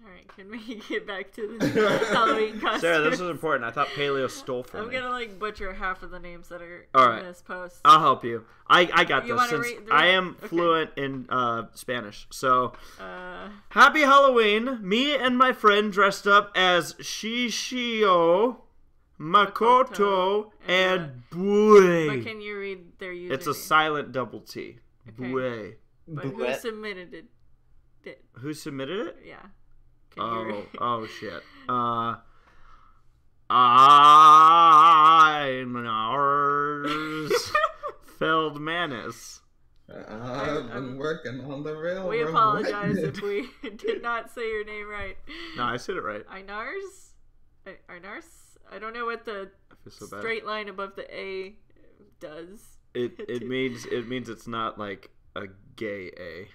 Alright, can we get back to the Halloween costumes? Sarah, this is important. I thought Paleo stole from I'm me. gonna butcher half of the names that are All in this post. I'll help you. I got You this wanna since read- I am okay. fluent in Spanish. So, Uh, happy Halloween! Me and my friend dressed up as Shishio, Makoto, and but Bue. can you read their username? It's a silent double T. Okay. Bue. But who Bouet. submitted it? Who submitted it? Yeah. Can you read? Oh shit. I'm ours. Feldmanis. I've been working on the railroad. We apologize if we did not say your name right. No, I said it right. Inars? Inars? I don't know what the I feel so bad. straight line above the A does. It means it's not like a gay A.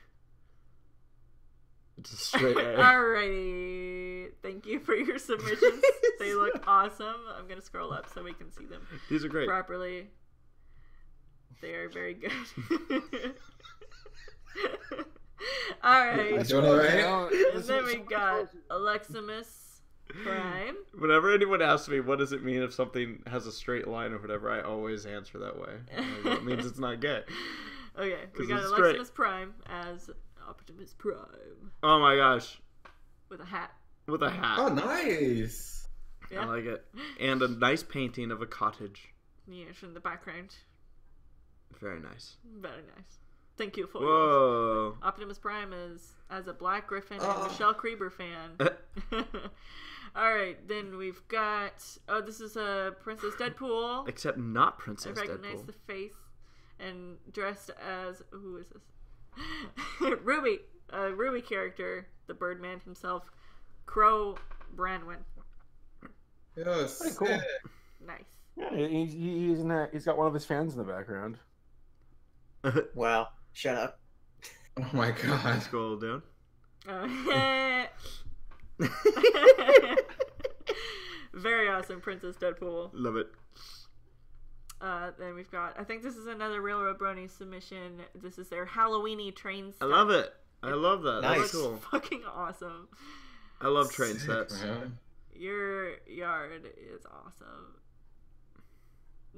It's a straight A. Alrighty. Thank you for your submissions. They look awesome. I'm going to scroll up so we can see them These are great. properly. They are very good. Alright. You doing all right? And then we got Aleximus Prime. Whenever anyone asks me what does it mean if something has a straight line or whatever, I always answer that way. It means it's not gay. Okay, we 'Cause got it's Aleximus Prime as Optimus Prime Oh my gosh. with a hat. With a hat. Oh, nice. Yeah. I like it. And a nice painting of a cottage. Yes, in the background. Very nice. Very nice. Thank you for yours. Whoa. Optimus Prime is as a Black Griffin and Oh. Michelle Creeber fan. Alright, then we've got... Oh, this is Princess Deadpool. Except not I Princess recognize Deadpool. the face. And dressed as... Who is this? Ruby. Ruby character. The Birdman himself. Crow Branwyn. Yes. Pretty cool. Nice. Yeah, he's got one of his fans in the background. Wow. Shut up. Oh my god. Scroll down. Very awesome, Princess Deadpool. Love it. Then we've got, I think this is another Railroad Brony submission. This is their Halloweeny train I set. love it. I love that. Nice. That's Looks cool. fucking awesome. I love train Sick, sets. man. Your yard is awesome.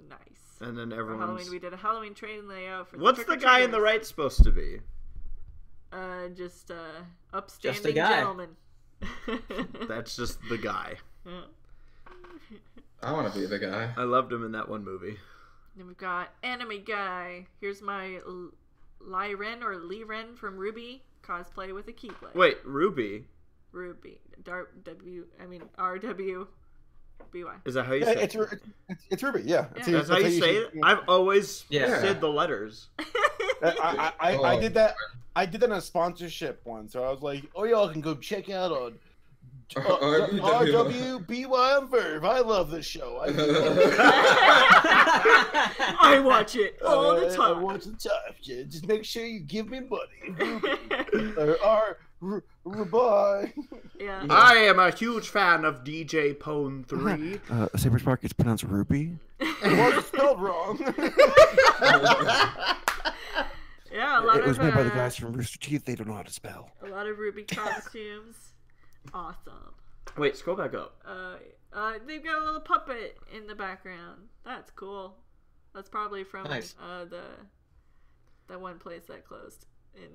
Nice. And then For everyone's... Halloween, we did a Halloween train layout for What's the guy in the right supposed to be? Just upstanding Just a guy. gentleman. That's just the guy. Yeah. I want to be the guy. I loved him in that one movie. Then we've got Anime Guy. Here's my Lyren or Liren from Ruby cosplay with a Keyblade. Wait, Ruby? Ruby. RW. BY. Is that how you say it? It's Ruby, yeah. That's how you say it? I've always Yeah. said the letters. I did that. I did that in a sponsorship once. So I was like, "Oh, y'all can go check out on RWBY and Verve. I love this show. I watch it all the time. I watch the time. Just make sure you give me money. Bye. Yeah. I am a huge fan of DJ Pone 3. SaberSpark, it's pronounced Ruby. Well, it's spelled wrong. Yeah, a lot It was of made by the guys from Rooster Teeth. They don't know how to spell. a lot of Ruby costumes. Awesome. Wait, scroll back up. They've got a little puppet in the background. That's cool. That's probably from Nice. the one place that closed in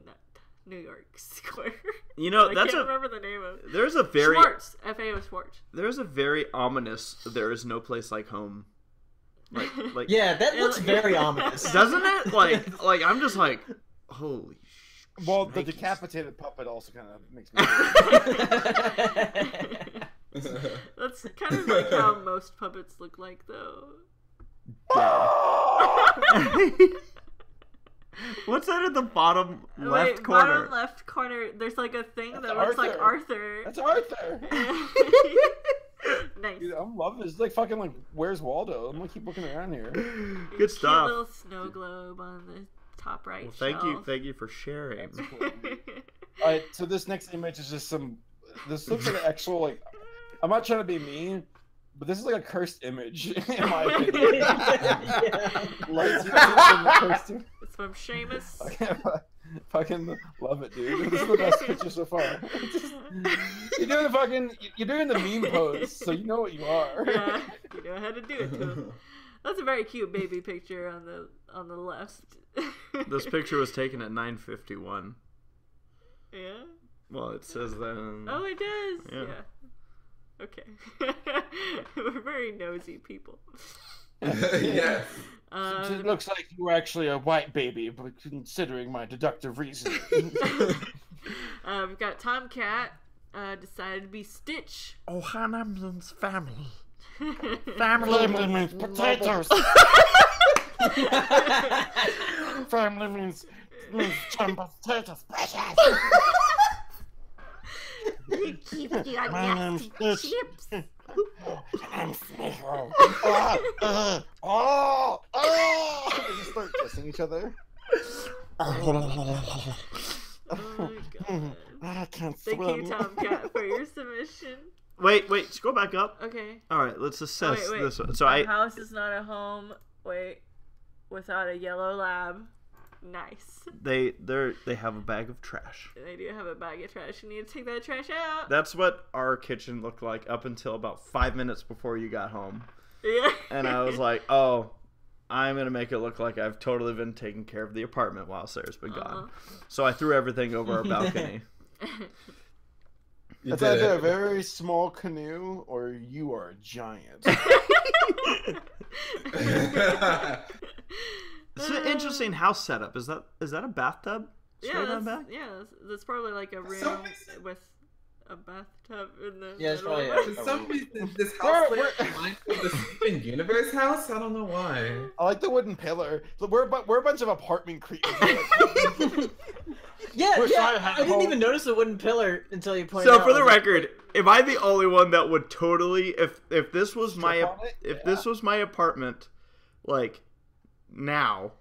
New York Square. You know, I that's can't a... remember the name of it. There's a very... Schwartz. FAO Schwartz. There's a very ominous "there is no place like home." Like Yeah, that looks very ominous. doesn't it? Like I'm just like, holy Well, the shnikes. decapitated puppet also kind of makes me. That's kind of like how most puppets look like, though. What's that at the bottom left Wait, corner? bottom left corner. There's like a thing That's that looks like Arthur. That's Arthur. Nice. Dude, I'm loving this. It's like fucking like, where's Waldo? I'm gonna keep looking around here. Good Cute stuff. little snow globe on the top right. Well, thank you for sharing. All right, so this next image is just some. This looks like an actual like. I'm not trying to be mean, but this is like a cursed image in my opinion. Lights cursed. It's from Seamus. Fucking love it, dude. This is the best picture so far. You're doing the meme pose, so you know what you are. Yeah, you know how to do it to him. That's a very cute baby picture on the left. This picture was taken at 9:51. Yeah. Well, it says that. Oh, it does. Yeah. Yeah. Okay. We're very nosy people. Yes. It looks like you were actually a white baby, but considering my deductive reasoning. We've got Tomcat. Decided to be Stitch. Oh, Hanam's family. Family means potatoes. Family means jump potatoes. You keep your My name's nasty Stitch. chips. I'm Snickle. I just start kissing each other. Oh my god. I can't Thank swim. you, Tomcat, for your submission. Wait, scroll back up. Okay. All right, let's assess wait. this one. So A house is not a home. Wait. Without a yellow lab. Nice. they have a bag of trash. They do have a bag of trash. You need to take that trash out. That's what our kitchen looked like up until about 5 minutes before you got home. Yeah. And I was like, oh, I'm going to make it look like I've totally been taking care of the apartment while Sarah's been gone. So I threw everything over our balcony. You That's did either a it. very small canoe or you are a giant. It's an interesting house setup. Is that a bathtub? Straight on back? That's probably like a room some reason- with a bathtub in the Yeah, it's middle of probably it. For some reason, this We're- house we're- reminds me of the Steven Universe house. I don't know why. I like the wooden pillar. We're a bunch of apartment creeps. Yeah, We're trying to I have didn't home- even notice the wooden pillar until you pointed So out. for the I was like, record, am I the only one that would totally if this was my Strip on it? this was my apartment, like now,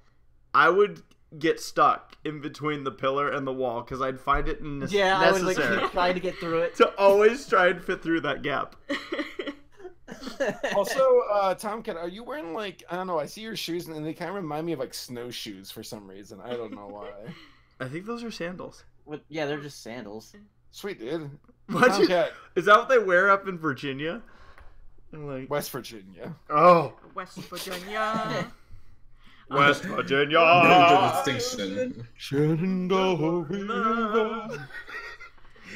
I would get stuck in between the pillar and the wall because I'd find it yeah, I would like necessary keep trying to get through it. to always try and fit through that gap. Also, Tomcat, are you wearing like, I don't know, I see your shoes and they kind of remind me of like snowshoes for some reason. I don't know why. I think those are sandals. Yeah, they're just sandals. Sweet, dude. What? Okay. Is that what they wear up in Virginia? I'm like, West Virginia. oh, West Virginia. West Virginia. There's a distinction.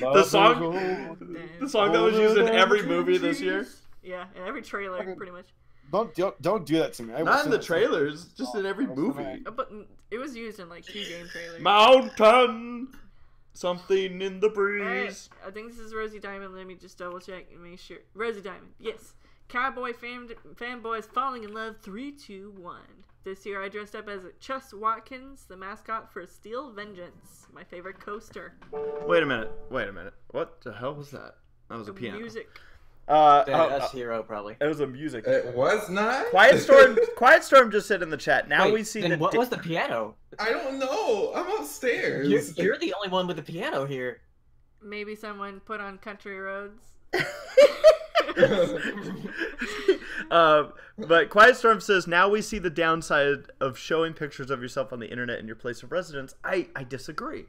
The song that was used in every movie this year. Yeah, in every trailer, pretty much. Don't do that to me. I will Not in sing the that song. trailers, just in every movie. But it was used in like 2 game trailers. Mountain, something in the breeze. Alright, I think this is Rosie Diamond. Let me just double check and make sure. Rosie Diamond, yes. Cowboy fanboys falling in love. 3, 2, 1. This year I dressed up as Chus Watkins, the mascot for Steel Vengeance, my favorite coaster. Wait a minute. What the hell was that? That was a The piano. music. That's Hero, probably. It was a music. It was not. Quiet Storm just said in the chat. Now Wait, we see then the. what was the piano? I don't know. I'm upstairs. You're the only one with the piano here. Maybe someone put on Country Roads. But Quiet Storm says, now we see the downside of showing pictures of yourself on the internet in your place of residence. I disagree.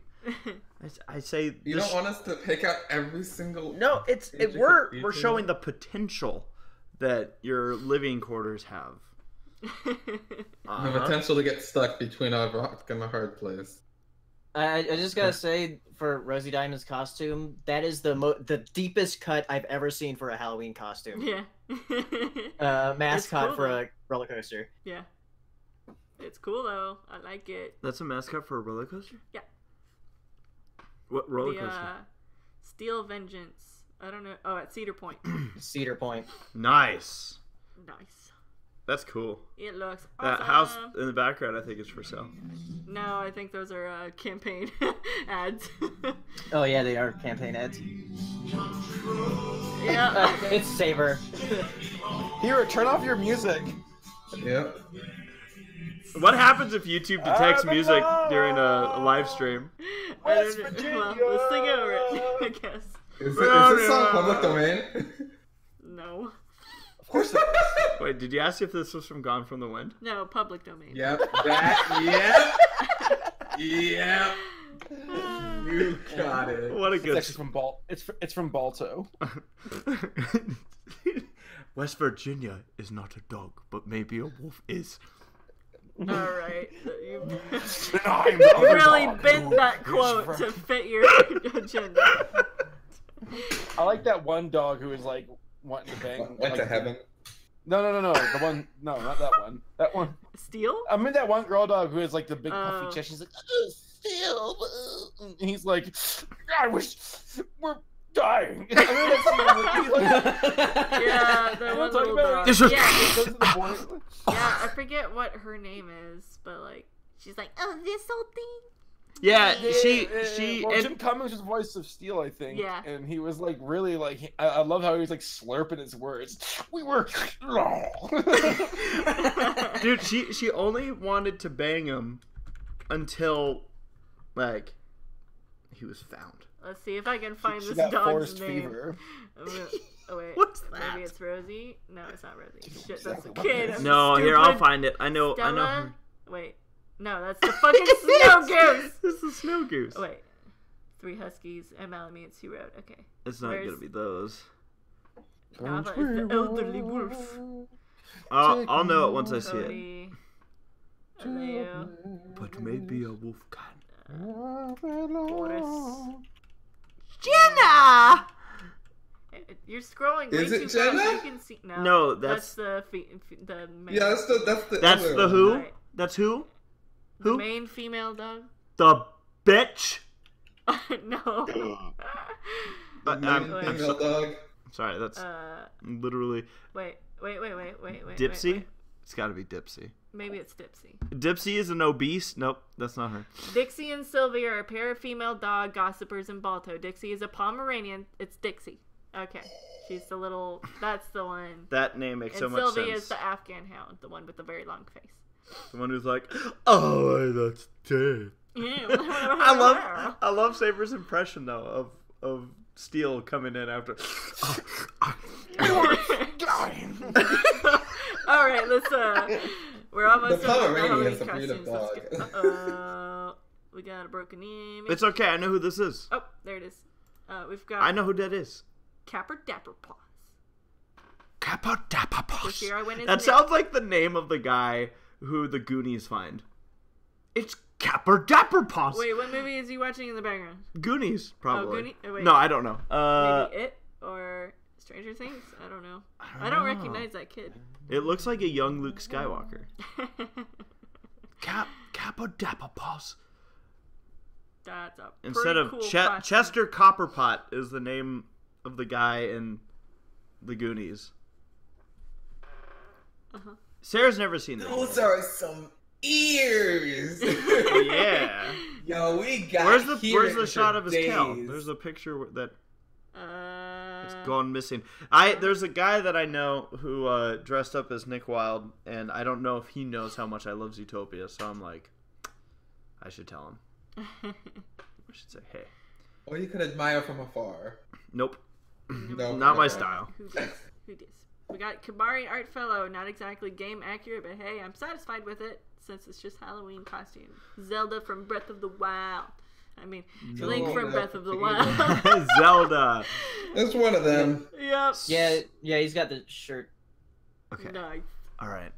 I say You don't want us to pick out every single. no. We're showing the potential that your living quarters have. The potential to get stuck between a rock and a hard place. I just gotta say, for Rosie Diamond's costume, that is the deepest cut I've ever seen for a Halloween costume. Yeah. Mascot cool, for though. a roller coaster. Yeah. It's cool though. I like it. That's a mascot for a roller coaster? Yeah. What roller The coaster? Steel Vengeance. I don't know. Oh, at Cedar Point. Cedar Point. Nice. Nice. That's cool. It looks That awesome. house in the background, I think, is for sale. No, I think those are campaign ads. Oh yeah, they are campaign ads. Yeah. It's Saber. Here, turn off your music. Yep. What happens if YouTube detects music during a live stream? I don't know. Well, let's sing over it, I guess. Is this song public domain? No. Of course it is. Wait, did you ask if this was from Gone from the Wind? No, public domain. Yep. That. Yep. Yep. You got it. What a It's good. actually from It's from Balto. West Virginia is not a dog, but maybe a wolf is. Alright. You I'm really bent that quote to fit your agenda. I like that one dog who was like wanting to bang. Went to like, heaven. No. The one. No, not that one. That one. Steel? I mean that one girl dog who has like the big Oh. puffy chest. She's like, oh, still. And he's like, I wish we're dying. I mean, that's Yeah, the one talking little about? dog. This is- Yeah, goes to the point. yeah, I forget what her name is, but like, she's like, oh, this old thing? Yeah, she Well, and Jim Cummings was the voice of Steel, I think. Yeah. And he was like really like I love how he was like slurping his words. We were. dude, she only wanted to bang him until like he was found. Let's see if I can find She this got dog's forest name. fever. Oh wait, What's that? maybe it's Rosie. No, it's not Rosie. Shit, that's exactly a what kid. it is. I'm No, here I'll stupid. find it. I know. Stella? her. Wait, no, that's the fucking snow goose. This is snow goose. Oh, wait, 3 huskies and Malamutes who wrote. Okay, It's not Where's- gonna be those. no, I thought it was the elderly wolf. I'll know it once I see it. Cody, Aleo, But maybe a wolf can. Boris. Jenna. You're scrolling way Is it too Jenna? fast. You can see. No, that's the the main. Yeah, that's the. That's other the one. who? Right. That's who? The Who? main female dog. The bitch. No. The I'm Wait. female dog. sorry. That's Uh, literally wait. Dipsy. Wait. It's got to be Dipsy. Maybe it's Dipsy. Dipsy is an obese. Nope, that's not her. Dixie and Sylvie are a pair of female dog gossipers in Balto. Dixie is a Pomeranian. It's Dixie. Okay. She's the little. That's the one. That name makes so And much Sylvie sense. is the Afghan hound, the one with the very long face. The one who's like, oh, that's Dave. I love Saber's impression though of Steel coming in after. All right, let's. We're almost. The done with Pomeranian is Halloween a breed of costumes. Let's dog. go. We got a broken image. It's okay. I know who this is. Oh, there it is. We've got I know who that is. Capper Dapper Paws. This year I went as That Nick. sounds like the name of the guy who the Goonies find. It's Capper Dapper Paws. Wait, what movie is he watching in the background? Goonies, probably. Wait. No, I don't know. Maybe It or Stranger Things? I don't know. I don't recognize that kid. It looks like a young Luke Skywalker. Capper Dapper Paws. That's a pretty Instead of cool costume. Chester Copperpot is the name of the guy in the Goonies. Sarah's never seen this. Those are some ears. Oh, yeah. Yo, we got. Where's the shot of his tail? days. There's a picture that it's Uh, gone missing. There's a guy that I know who dressed up as Nick Wilde, and I don't know if he knows how much I love Zootopia, so I'm like, I should tell him. I should say, hey. Or you could admire from afar. Nope. No, Not my okay. style. Who dis? We got Kabari Art Fellow, not exactly game accurate, but hey, I'm satisfied with it since it's just Halloween costume. Zelda from Breath of the Wild. I mean, Link from Breath of the Wild. Zelda. That's one of them. Yep. Yeah, he's got the shirt. Okay. Nice. All right.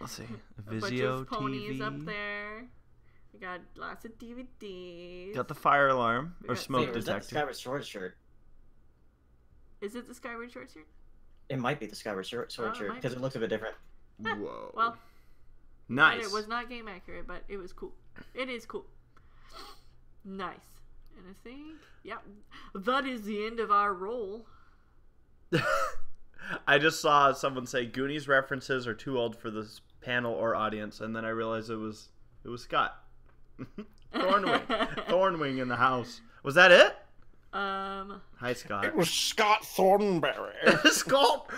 Let's see. A bunch Vizio of ponies TV. up there. We got lots of DVDs. Got the fire alarm or got smoke Wait, was that the detector. Skyward Sword shirt? Is it the Skyward Short shirt? It might be the Skyward Sword it shirt might because be. it looks a bit different. Whoa. Well, Nice. it was not game accurate, but it was cool. It is cool. Nice. And I think, yeah, that is the end of our roll. I just saw someone say Goonies references are too old for this panel or audience, and then I realized it was Scott. Thornwing in the house. Was that it? Hi, Scott. It was Scott Thornberry. Scott.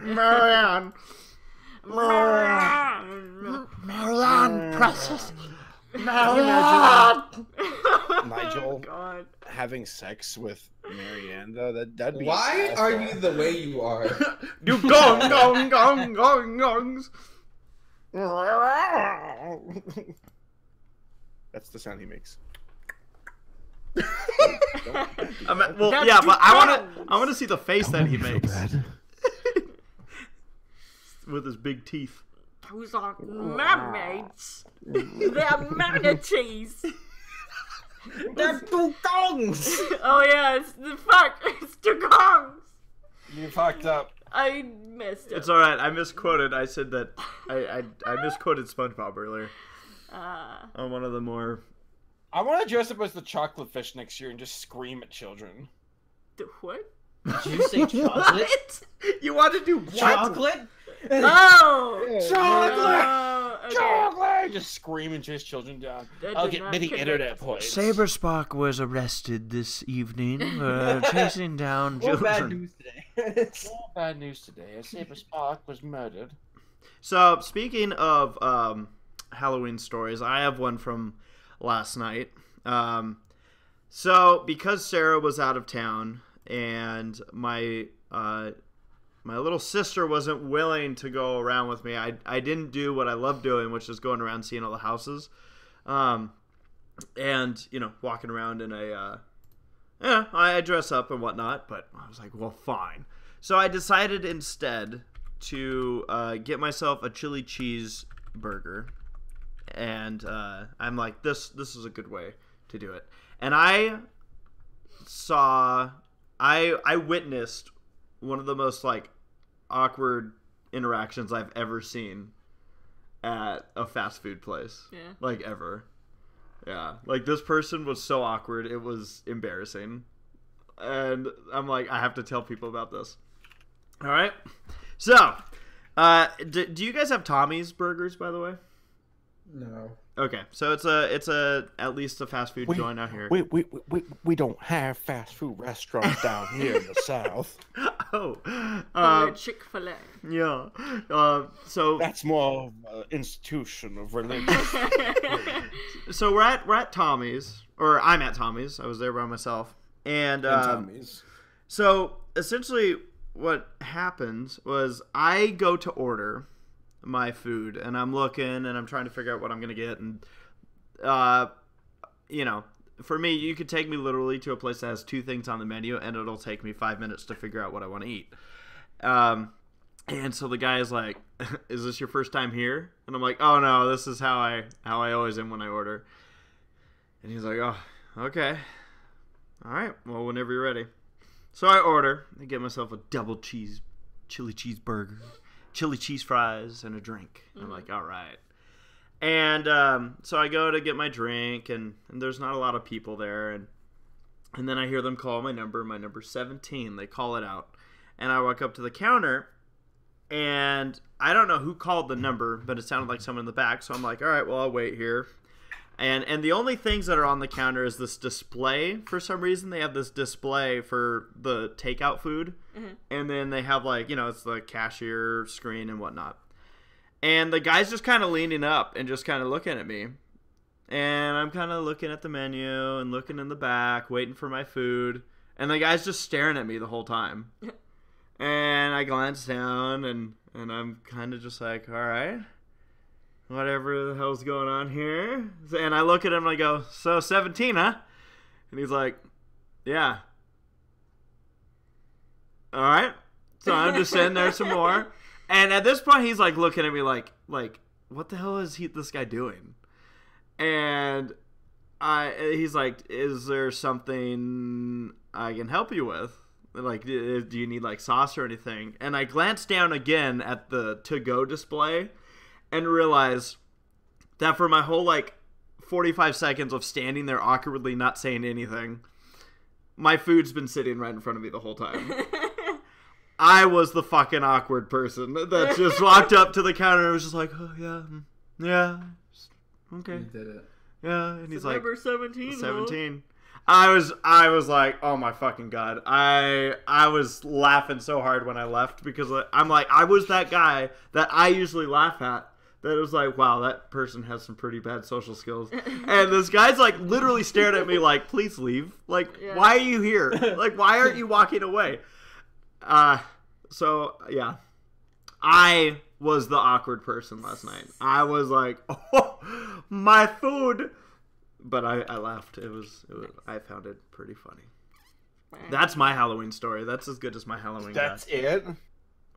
Marianne. Marianne, precious. Marianne. Nigel God. having sex with Marianne, though, that'd be. Why awful. are you the way you are? You gong. That's the sound he makes. Well, That's yeah, too but close. I want to see the face that he Feel makes bad. with his big teeth. Those are mermaids. They're manatees. They're two gongs! Oh yeah, it's the fuck. It's dugongs. You fucked up. I messed up. It's all right. I misquoted. I said that I misquoted SpongeBob earlier on one of the more. I want to dress up as the chocolate fish next year and just scream at children. The what? Did you say chocolate? What? You want to do what? Chocolate? Oh! Chocolate! Oh, okay. Chocolate! Just scream and chase children down. That I'll did get not many connect. internet points. SaberSpark was arrested this evening for chasing down Well, children. bad news today. All bad news today. SaberSpark was murdered. So, speaking of Halloween stories, I have one from last night. So, because Sarah was out of town and my little sister wasn't willing to go around with me, I didn't do what I love doing, which is going around seeing all the houses. And, walking around in I dress up and whatnot, but I was like, well, fine. So I decided instead to get myself a chili cheese burger, and I'm like, this is a good way to do it. And I witnessed one of the most awkward interactions I've ever seen at a fast food place. Yeah. Ever. Yeah. This person was so awkward, it was embarrassing. And I'm like, I have to tell people about this. All right. So, do you guys have Tommy's Burgers, by the way? No. Okay, so it's at least a fast food joint out here. We don't have fast food restaurants down here in the South. Oh, Chick-fil-A. yeah. So That's more of an institution of religion. so we're at Tommy's, or I'm at Tommy's. I was there by myself, and Tommy's. so essentially what happened was I go to order my food, and I'm looking and I'm trying to figure out what I'm gonna get, and you know, for me, you could take me literally to a place that has 2 things on the menu, and it'll take me 5 minutes to figure out what I want to eat. And so the guy is like, "Is this your first time here?" And I'm like, "Oh no, this is how I always am when I order." And he's like, "Oh, okay, all right. Well, whenever you're ready." So I order. I get myself a double chili cheeseburger, chili cheese fries, and a drink. I'm like, all right. And so I go to get my drink, and there's not a lot of people there. And then I hear them call my number 17. They call it out. And I walk up to the counter, and I don't know who called the number, but it sounded like someone in the back. So I'm like, all right, well, I'll wait here. And the only things that are on the counter is this display. For some reason, they have this display for the takeout food. And then they have, like, you know, it's the cashier screen and whatnot. And the guy's just kind of leaning up and just kind of looking at me. And I'm kind of looking at the menu and looking in the back, waiting for my food. And the guy's just staring at me the whole time. And I glance down, and I'm kind of just like, all right, whatever the hell's going on here. And I look at him and I go, "So 17, huh?" And he's like, "Yeah." All right. So I'm just sitting there some more. And at this point, he's like looking at me like, what the hell is this guy doing? And he's like, "Is there something I can help you with? Like, do you need like sauce or anything?" And I glanced down again at the to-go display and realize that for my whole, like, 45 seconds of standing there awkwardly not saying anything, my food's been sitting right in front of me the whole time. I was the fucking awkward person that just walked up to the counter and was just like, "Oh, yeah, okay. You did it. Yeah." And he's like, number 17. 17. I was like, oh my fucking God. I was laughing so hard when I left because I'm like, I was that guy that I usually laugh at. That was like, wow, that person has some pretty bad social skills. And this guy's like literally stared at me like, "Please leave. Like, why are you here? Like, why aren't you walking away?" So yeah, I was the awkward person last night. I was like, "Oh, my food." But I laughed. It was I found it pretty funny. That's my Halloween story. That's as good as my Halloween. That's it? What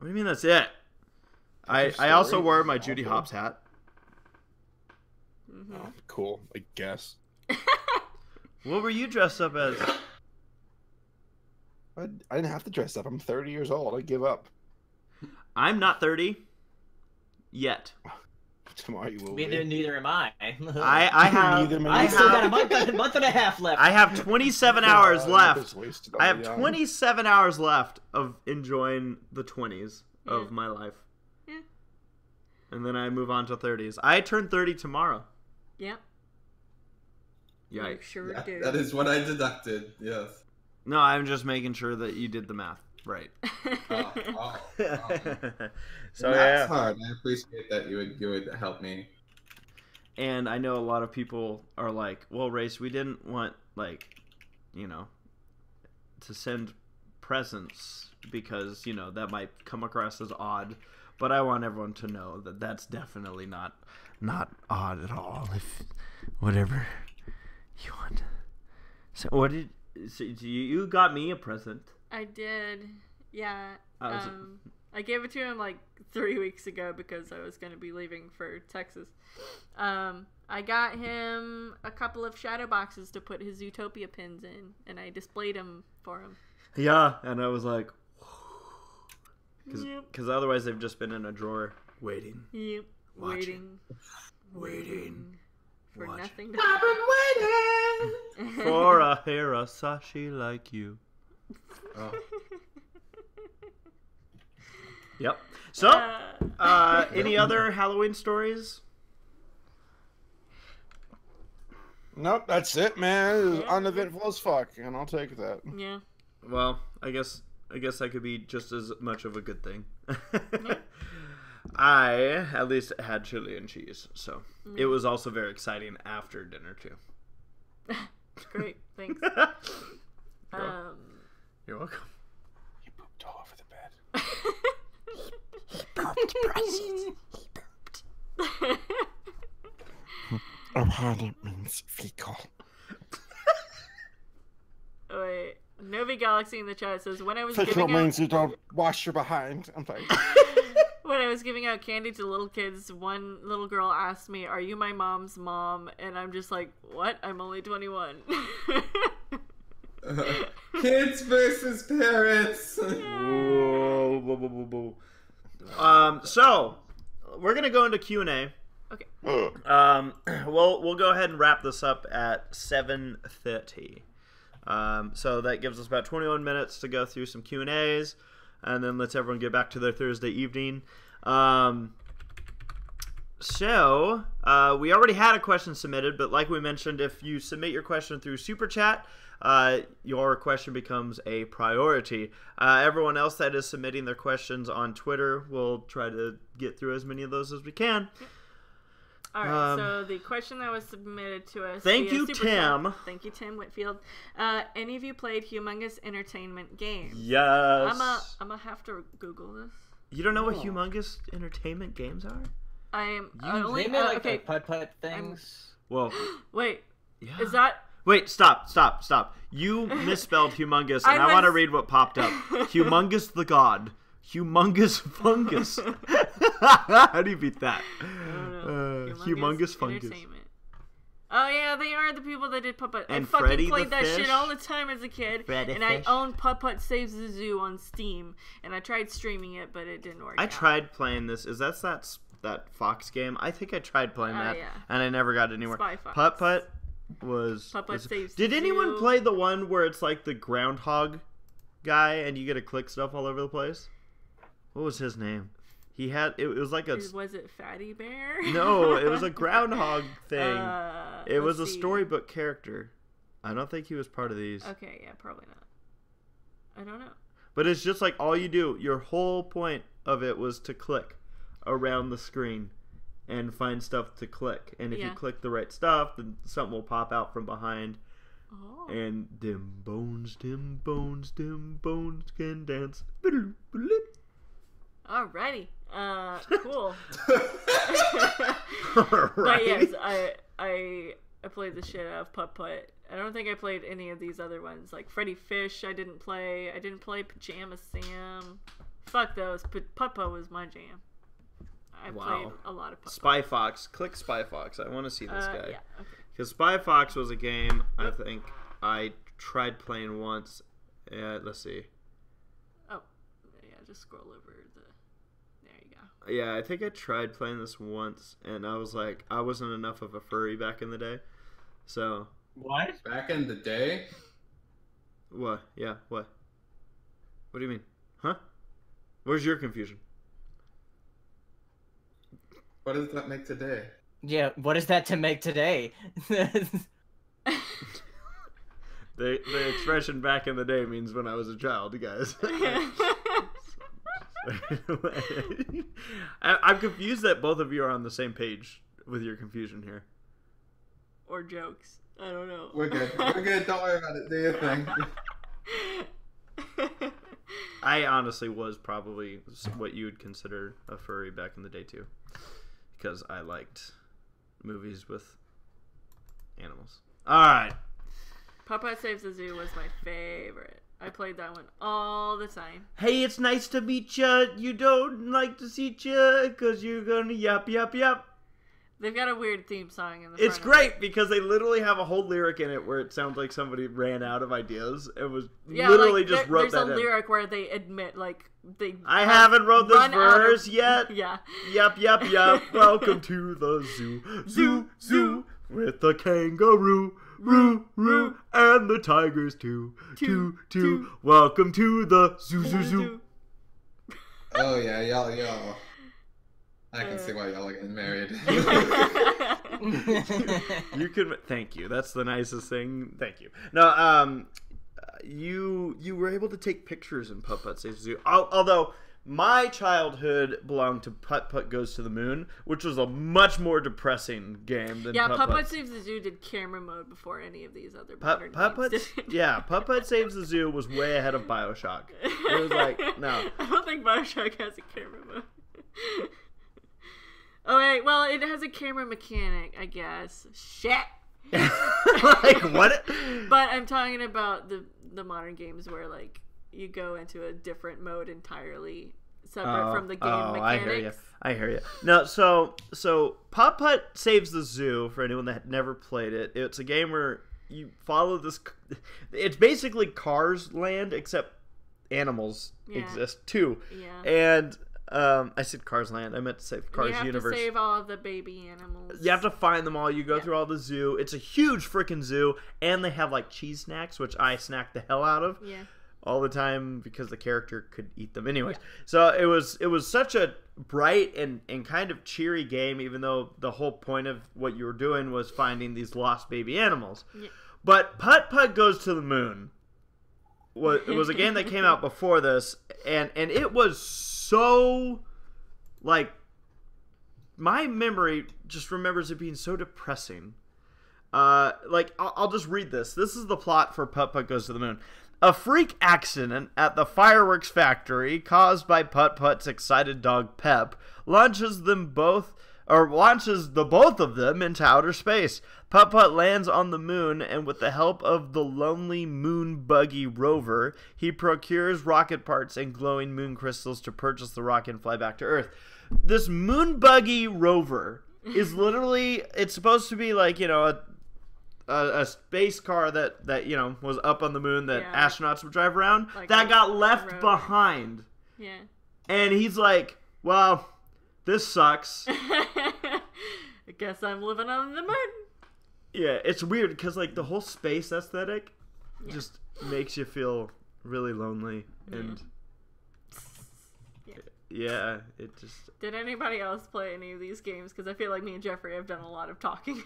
do you mean that's it? I also wore my Judy Hopps hat. Oh, cool, I guess. What were you dressed up as? I didn't have to dress up. I'm 30 years old. I give up. I'm not 30 yet. Tomorrow you will be. Neither am I. I still got a month and a half left. I have 27 hours left. I have young. 27 hours left of enjoying the 20s of my life. Yeah. And then I move on to 30s. I turn 30 tomorrow. Yep. Yikes. You sure Yeah, do. that is what I deducted. Yes. No, I'm just making sure that you did the math right. Oh. So That's yeah. hard. I appreciate that you would help me. And I know a lot of people are like, "Well, Race, we didn't want, like, you know, to send presents because, you know, that might come across as odd." But I want everyone to know that that's definitely not odd at all. If whatever you want. So you got me a present? I did. Yeah. Was I gave it to him like 3 weeks ago because I was going to be leaving for Texas. I got him a couple of shadow boxes to put his Zootopia pins in, and I displayed them for him. Yeah, and I was like, Yep. because otherwise they've just been in a drawer waiting. Yep. Watching. Waiting. For Watching. nothing to I've been waiting. For a Hirasashi like you. Oh. Yep. So, any other Halloween stories? Nope, that's it, man. It was uneventful as fuck, and I'll take that. Yeah. Well, I guess that could be just as much of a good thing. I at least had chili and cheese, so it was also very exciting after dinner too. Great. Thanks. You're welcome. He pooped all over the bed. Burped presents. Ohana means fecal. Galaxy in the chat says, when I was Fictional giving out... means you don't wash your behind. I'm sorry. When I was giving out candy to little kids, one little girl asked me, "Are you my mom's mom?" And I'm just like, "What? I'm only 21." Kids versus parents. Whoa, whoa, whoa, whoa, whoa. So we're gonna go into Q&A. Okay. We'll go ahead and wrap this up at 7:30. So that gives us about 21 minutes to go through some Q&As, and then lets everyone get back to their Thursday evening. So we already had a question submitted, but like we mentioned, if you submit your question through Super Chat, your question becomes a priority. Everyone else that is submitting their questions on Twitter, we'll try to get through as many of those as we can. All right, so the question that was submitted to us. Thank via you, Super Tim. Chat. Thank you, Tim Whitfield. Any of you played Humongous Entertainment Games? Yes. I'm gonna have to Google this. You don't know what Humongous Entertainment Games are? I They made like okay. the putt-putt things. Whoa. Wait, Yeah. is that? Wait, stop. You misspelled humongous, and I want to read what popped up. Humongous the God. Humongous fungus. How do you beat that? I don't know. Humongous fungus. Entertainment. Oh yeah, they are the people that did Putt-Putt. I And fucking Freddy the played that Fish? shit all the time as a kid. Freddy and I Fish? owned Putt-Putt Saves the Zoo on Steam, and I tried streaming it, but it didn't work. I out. tried playing this. Is that Fox game? I think I tried playing that, yeah. and I never got anywhere. Spy Fox. Putt-Putt was... Putt-Putt Saves Did the anyone Zoo. play the one where it's like the groundhog guy, and you get to click stuff all over the place? What was his name? He had... It was like a... Was it Fatty Bear? No, it was a groundhog thing. It was a let's see. storybook character. I don't think he was part of these. Okay, yeah, probably not. I don't know. But it's just like all you do. Your whole point of it was to click around the screen and find stuff to click. And if you Yeah. click the right stuff, then something will pop out from behind. Oh. And dim bones can dance. Alrighty. Cool. Right? But yes, I played the shit out of Putt-Putt. I don't think I played any of these other ones. Like Freddy Fish, I didn't play. I didn't play Pajama Sam. Fuck those. But Putt-Putt was my jam. I played a lot of Putt-Putt. Spy Fox. Click Spy Fox. I want to see this guy. Yeah, okay. Because Spy Fox was a game I think I tried playing once. Let's see. Oh, yeah, just scroll over the... There you go. Yeah, I think I tried playing this once, and I was like, I wasn't enough of a furry back in the day. So... What? Back in the day? What? Yeah, what? What do you mean? Huh? Where's your confusion? What does that make today? Yeah, what is that to make today? The expression back in the day means when I was a child, guys. I'm confused that both of you are on the same page with your confusion here. Or jokes. I don't know. We're good. We're good. Don't worry about it. Do your thing. I honestly was probably what you would consider a furry back in the day too, because I liked movies with animals. All right. Putt-Putt Saves the Zoo was my favorite. I played that one all the time. Hey, it's nice to meet ya. You don't like to see ya, cause you're gonna yap yap yap. They've got a weird theme song in the It's front of great because they literally have a whole lyric in it where it sounds like somebody ran out of ideas. It was Yeah, literally like, just wrote that There's a in. lyric where they admit, like, they... I haven't wrote this run out of- verse yet. Yeah. Yup, yup, yup. Welcome to the zoo. Zoo, zoo. With the kangaroo. Roo, roo. And the tigers too. Two. Welcome to the zoo, zoo, zoo. Oh yeah, y'all. I can see why y'all are getting married. You can thank you. That's the nicest thing. Thank you. No, you were able to take pictures in Putt-Putt Saves the Zoo. Although my childhood belonged to Putt-Putt Goes to the Moon, which was a much more depressing game than Yeah, Putt-Putt. Putt-Putt Saves the Zoo did camera mode before any of these other modern Putt-Putt, games did. yeah, Putt-Putt Saves the Zoo was way ahead of BioShock. It was like, no. I don't think BioShock has a camera mode. Oh wait, well it has a camera mechanic, I guess. Shit. Like what? But I'm talking about the modern games where like you go into a different mode entirely separate from the game mechanics. I hear you. No, so Putt Putt Saves the Zoo, for anyone that had never played it, it's a game where you follow this. It's basically Cars Land, except animals exist too. Yeah. And I said Cars Land. I meant to say Cars Universe. You have to save all of the baby animals. You have to find them all. You go through all the zoo. It's a huge freaking zoo, and they have like cheese snacks, which I snack the hell out of. Yeah. All the time because the character could eat them anyways. So it was such a bright and kind of cheery game, even though the whole point of what you were doing was finding these lost baby animals. Yeah. But Putt Putt Goes to the Moon was a game that came out before this, and it was so, like, my memory just remembers it being so depressing. Like, I'll just read this. This is the plot for Putt Putt Goes to the Moon. A freak accident at the fireworks factory caused by Putt Putt's excited dog Pep launches the both of them into outer space. Putt Putt lands on the moon, and with the help of the lonely moon buggy rover, he procures rocket parts and glowing moon crystals to purchase the rocket and fly back to Earth. This moon buggy rover is literally, it's supposed to be like, a space car that was up on the moon that astronauts would drive around, like that got left behind. Yeah. And he's like, well, this sucks. I guess I'm living on the moon. Yeah, it's weird because like the whole space aesthetic just makes you feel really lonely and it just. Did anybody else play any of these games? Because I feel like me and Jeffrey have done a lot of talking.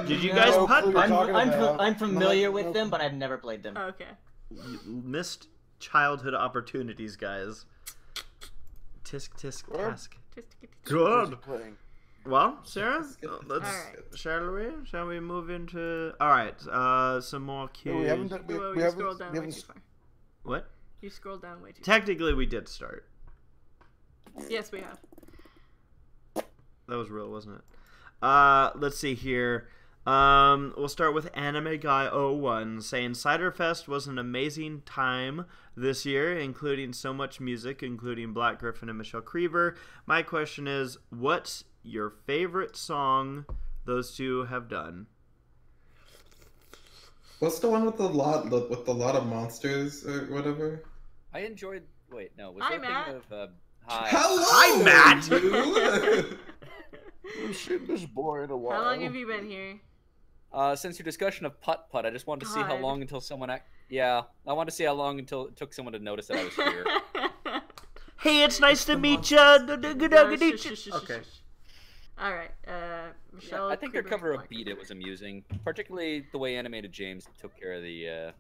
Did you guys putt? I'm familiar with them, but I've never played them. Okay. You missed childhood opportunities, guys. Tisk tisk task. Good. Well, Sarah, shall we move into? All right, some more cues. No, you scrolled down way too far. What? You scrolled down way too far. Technically, we did start. Yes, we have. That was real, wasn't it? Let's see here. We'll start with Anime Guy 01 saying Ciderfest was an amazing time this year, including so much music, including Black Griffin and Michelle Creever. My question is, what's your favorite song those two have done? What's the one with the lot of monsters or whatever? I enjoyed. Wait, no. Was Hi, there a thing of hi? Hello, hi, Matt. We've seen this boy in a while. How long have you been here? Since your discussion of Putt Putt, I just wanted to see how long until someone. I wanted to see how long until it took someone to notice that I was here. Hey, it's nice to meet you. Okay. All right, Michelle. Yeah, I think their cover of Beat It was amusing, particularly the way Animated James took care of the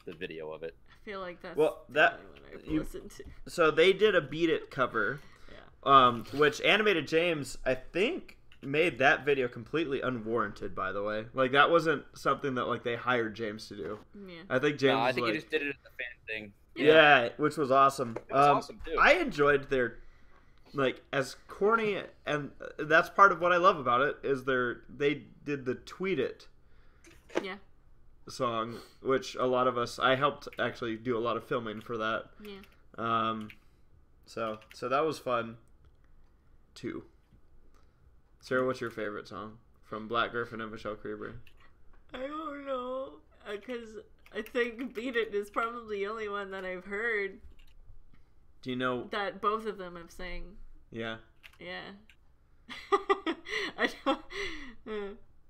video of it. I feel like that's that you listened to. So they did a Beat It cover, which Animated James, I think, made that video completely unwarranted. By the way, like that wasn't something that like they hired James to do. Yeah. I think James. No, I think he just did it as a fan thing. Yeah, which was awesome. It was awesome too. I enjoyed their. Like, as corny, and that's part of what I love about it, is they did the Tweet It song, which a lot of us, I helped actually do a lot of filming for that. Yeah. So that was fun, too. Sarah, what's your favorite song from Black Griffin and Michelle Creever? I don't know, because I think Beat It is probably the only one that I've heard. Do you know that both of them have sang? Yeah. Yeah. I don't.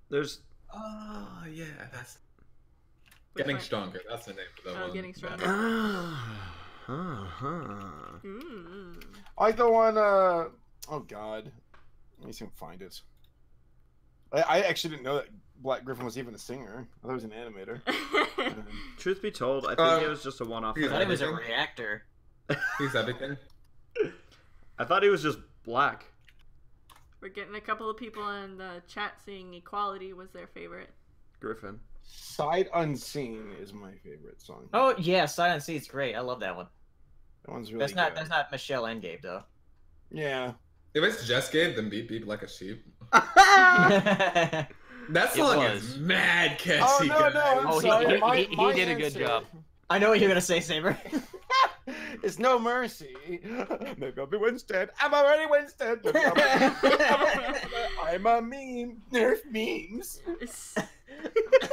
There's. Oh yeah, that's Getting Stronger. That's the name of that one. Getting Stronger. I like the one. Oh God, let me see if I can find it. I actually didn't know that Black Griffin was even a singer. I thought he was an animator. Truth be told, I think it was just a one-off. I thought he was a reactor. He's everything. I thought he was just black. We're getting a couple of people in the chat saying Equality was their favorite. Griffin. Sight Unseen is my favorite song. Oh yeah, Sight Unseen's great. I love that one. That one's really good. That's not Michelle and Gabe though. Yeah. If it's just Gabe, then beep beep like a sheep. That song is mad catchy. Oh no, guys. I'm sorry. He did a good answer job. I know what you're gonna say, Saber. It's No Mercy. Maybe I'll be Winston. I'm already Winston. I'm a meme. Nerf memes.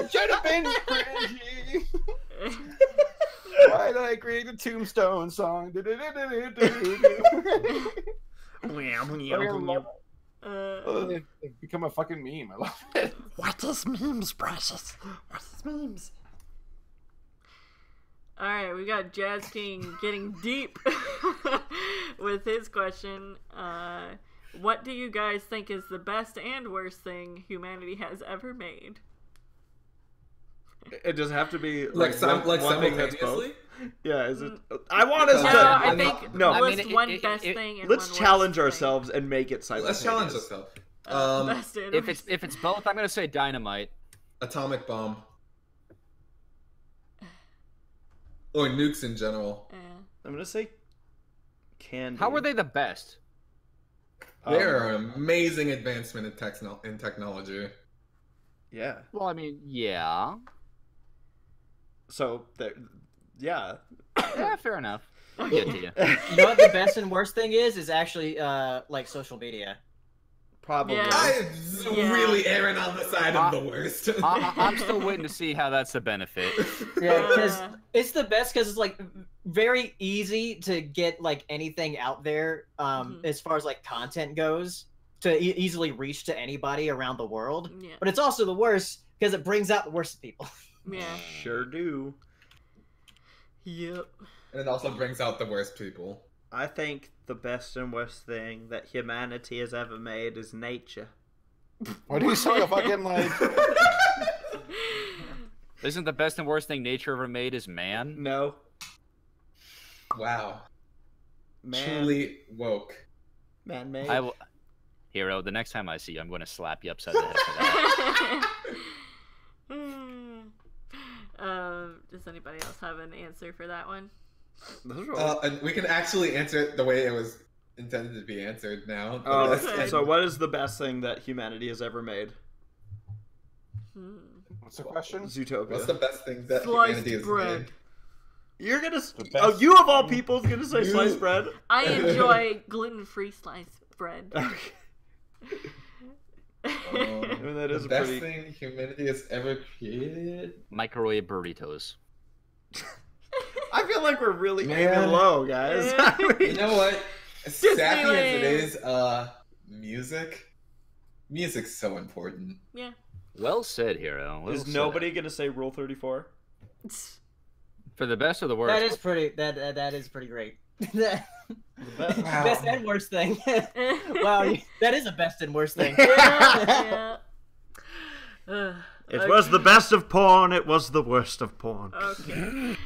Should have been cringy. Why did I create a Tombstone song? They've become a fucking meme. I love it. What is memes, precious? What is memes? All right, we got Jazz King getting deep with his question. What do you guys think is the best and worst thing humanity has ever made? It does have to be Like one thing that's both. simultaneously. Yeah, is it? I want us No, to. I think no. list one best thing and Let's one challenge worst ourselves and make it simultaneous. Let's challenge ourselves. thing. Best and If worst. it's both, I'm gonna say dynamite. Atomic bomb. Or nukes in general. I'm gonna say candy. How are they the best? They are an amazing advancement in technology. Yeah. Well, I mean, yeah. So, yeah. Yeah, fair enough. I'll get to you. You know what the best and worst thing is actually like social media. Probably. Yeah. I'm Yeah. really erring on the side of the worst. I'm still waiting to see how that's a benefit. Yeah, because it's the best because it's like very easy to get like anything out there as far as like content goes to easily reach to anybody around the world. Yeah. But it's also the worst because it brings out the worst people. Yeah. Sure do. Yep. And it also brings out the worst people. I think the best and worst thing that humanity has ever made is nature. What are you saying? Fucking like. Isn't the best and worst thing nature ever made is man? No. Wow. Man. Truly woke. Man-made. I will. Hero, the next time I see you, I'm going to slap you upside the head for that. Does anybody else have an answer for that one? Those are all- And we can actually answer it the way it was intended to be answered now. The Oh, best okay. thing- so what is the best thing that humanity has ever made? What's the question? Zootopia. What's the best thing that Sliced humanity has bread. made? You're gonna. The Oh, best you of all thing- people is gonna say You- sliced bread. I enjoy gluten-free sliced bread. Okay. I mean, that is the a best pretty. thing humanity has ever created. Microwave burritos. I feel like we're really Man. aiming low, guys. Yeah. I mean, You know what? As sappy as it Disneyland. is, music. Music's so important. Yeah. Well said, Hero. Well is said. nobody gonna say Rule 34? For the best or the worst? That is pretty. That is pretty great. best. Wow. Best and worst thing. Wow, that is a best and worst thing. Yeah. It was the best of porn. It was the worst of porn. Okay.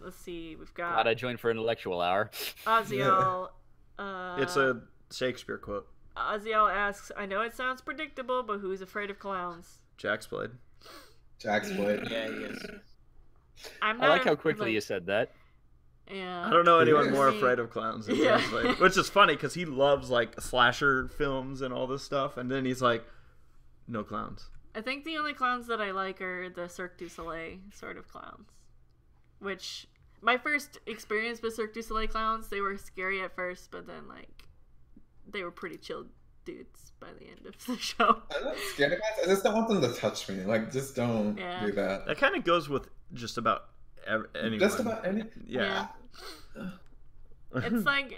Let's see. We've Glad got I joined for an intellectual hour. Aziel. It's a Shakespeare quote. Aziel asks, I know it sounds predictable, but who's afraid of clowns? Jack's Blade. Jack's Blade. Yeah, he is. I'm I not like how quickly you said that. Yeah. I don't know anyone Yeah. more afraid of clowns than Yeah. Jack's Blade, which is funny because he loves like slasher films and all this stuff, and then he's like, no clowns. I think the only clowns that I like are the Cirque du Soleil sort of clowns. Which, my first experience with Cirque du Soleil clowns, they were scary at first, but then, like, they were pretty chill dudes by the end of the show. I'm not scared of cats. I just don't want them to touch me. Like, just don't Yeah. do that. That kind of goes with just about anyone. Just about any. Yeah. It's like,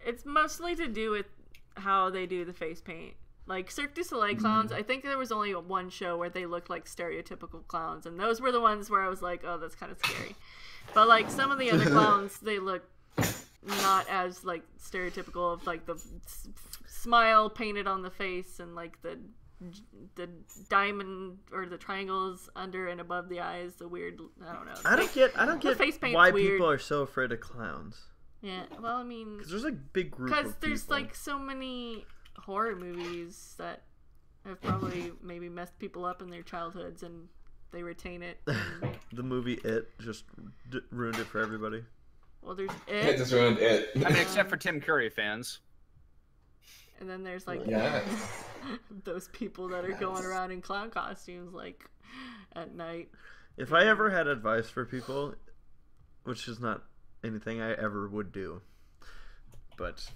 it's mostly to do with how they do the face paint. Like, Cirque du Soleil clowns, I think there was only one show where they looked like stereotypical clowns, and those were the ones where I was like, oh, that's kind of scary. But, like, some of the other clowns, they look not as, like, stereotypical of, like, the smile painted on the face and, like, the diamond or the triangles under and above the eyes, the weird, I don't know. I don't get face paint's why weird. people are so afraid of clowns. Yeah, well, I mean, Because there's like a big group because of there's people. like so many horror movies that have probably maybe messed people up in their childhoods and they retain it. And, The movie It just ruined it for everybody. well, there's It it, just ruined it. I mean, except for Tim Curry fans. and then there's like Yeah. Those people that are going around in clown costumes like at night. If I ever had advice for people, which is not anything I ever would do, but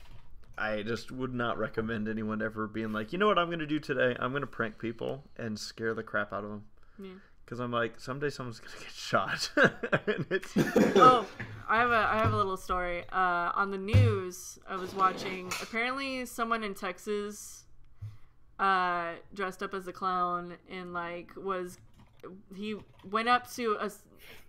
I just would not recommend anyone ever being like, you know what I'm going to do today? I'm going to prank people and scare the crap out of them. Yeah. Because I'm like, someday someone's going to get shot. And it's... Oh, I have a little story. On the news, I was watching, apparently someone in Texas dressed up as a clown and he went up to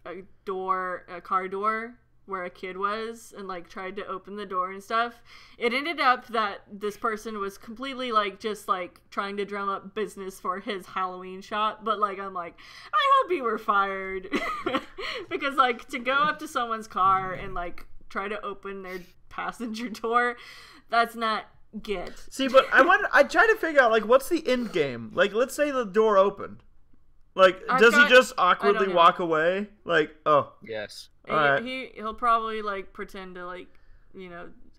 a car door where a kid was and like tried to open the door and stuff. It ended up that this person was completely just trying to drum up business for his Halloween shop, but I'm like, I hope you were fired. Because to go up to someone's car and try to open their passenger door, that's not good. See, but I try to figure out what's the end game. Let's say the door opened. Does he just awkwardly walk away? Oh. Yes. He'll probably pretend to I don't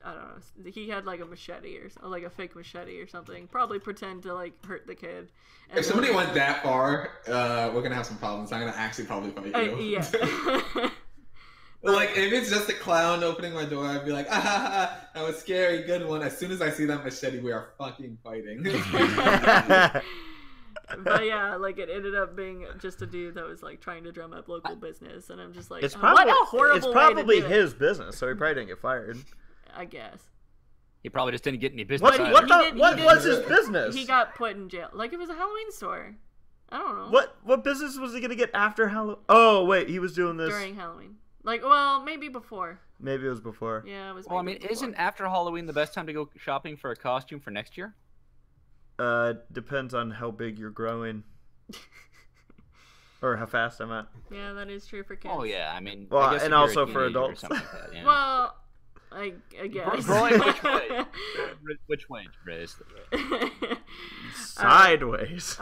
know. He had a machete or a fake machete or something. Probably pretend to hurt the kid. And if somebody went that far, we're gonna have some problems. I'm gonna actually probably fight you. Yeah. If it's just a clown opening my door, I'd be like, that was scary, good one. As soon as I see that machete, we are fucking fighting. But yeah, it ended up being just a dude that was trying to drum up local business, and I'm just like, it's probably, what a horrible it's probably way to do his business, so he probably didn't get fired. I guess. He probably just didn't get any business. What was his business? He got put in jail. It was a Halloween store. I don't know. What business was he gonna get after Halloween? Oh wait, he was doing this during Halloween. Well, maybe before. Maybe it was before. Yeah, it was. Well, isn't after Halloween the best time to go shopping for a costume for next year? Depends on how big you're growing. Or how fast I'm at. Yeah, that is true for kids. Oh yeah, well, I guess and also for adults. Like that, yeah. Well, I guess. Growing which way? Which way, Grace? Sideways.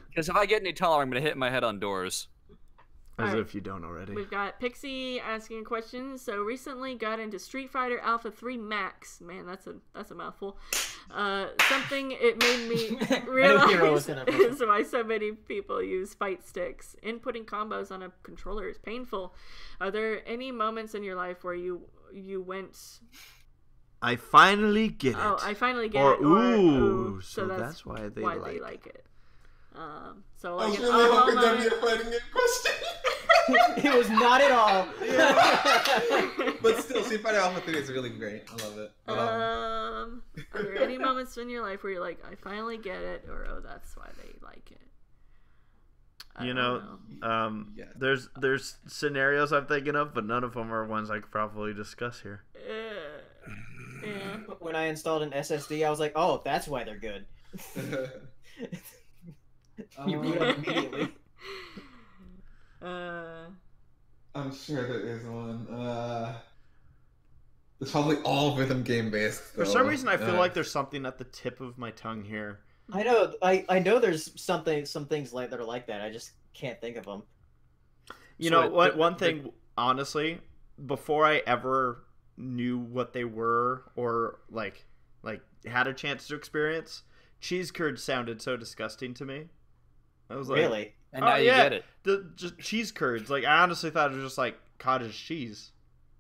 Because if I get any taller, I'm gonna hit my head on doors. As if you don't already. We've got Pixie asking a question. So recently got into Street Fighter Alpha 3 Max. Man, that's a mouthful. Something it made me realize is why so many people use fight sticks. Inputting combos on a controller is painful. Are there any moments in your life where you went, I finally get it. Oh, I finally get or, it. Ooh, so that's why they like it. So I was really hoping that'd be a fighting game question. It was not at all. But still, Street Fighter Alpha 3 is really great. I love it. Are there any moments in your life where you're like, I finally get it, or oh, that's why they like it? Yeah. There's scenarios I'm thinking of, but none of them are ones I could probably discuss here. Yeah. When I installed an SSD, I was like, oh, that's why they're good. You boot up immediately. I'm sure there is one. It's probably all rhythm game based. For some reason, I feel like there's something at the tip of my tongue here. I know. I know there's some things that are like that. I just can't think of them. One thing, honestly, before I ever knew what they were or had a chance to experience, cheese curds sounded so disgusting to me. I was like, really? And now you get it. Just cheese curds. I honestly thought it was just cottage cheese,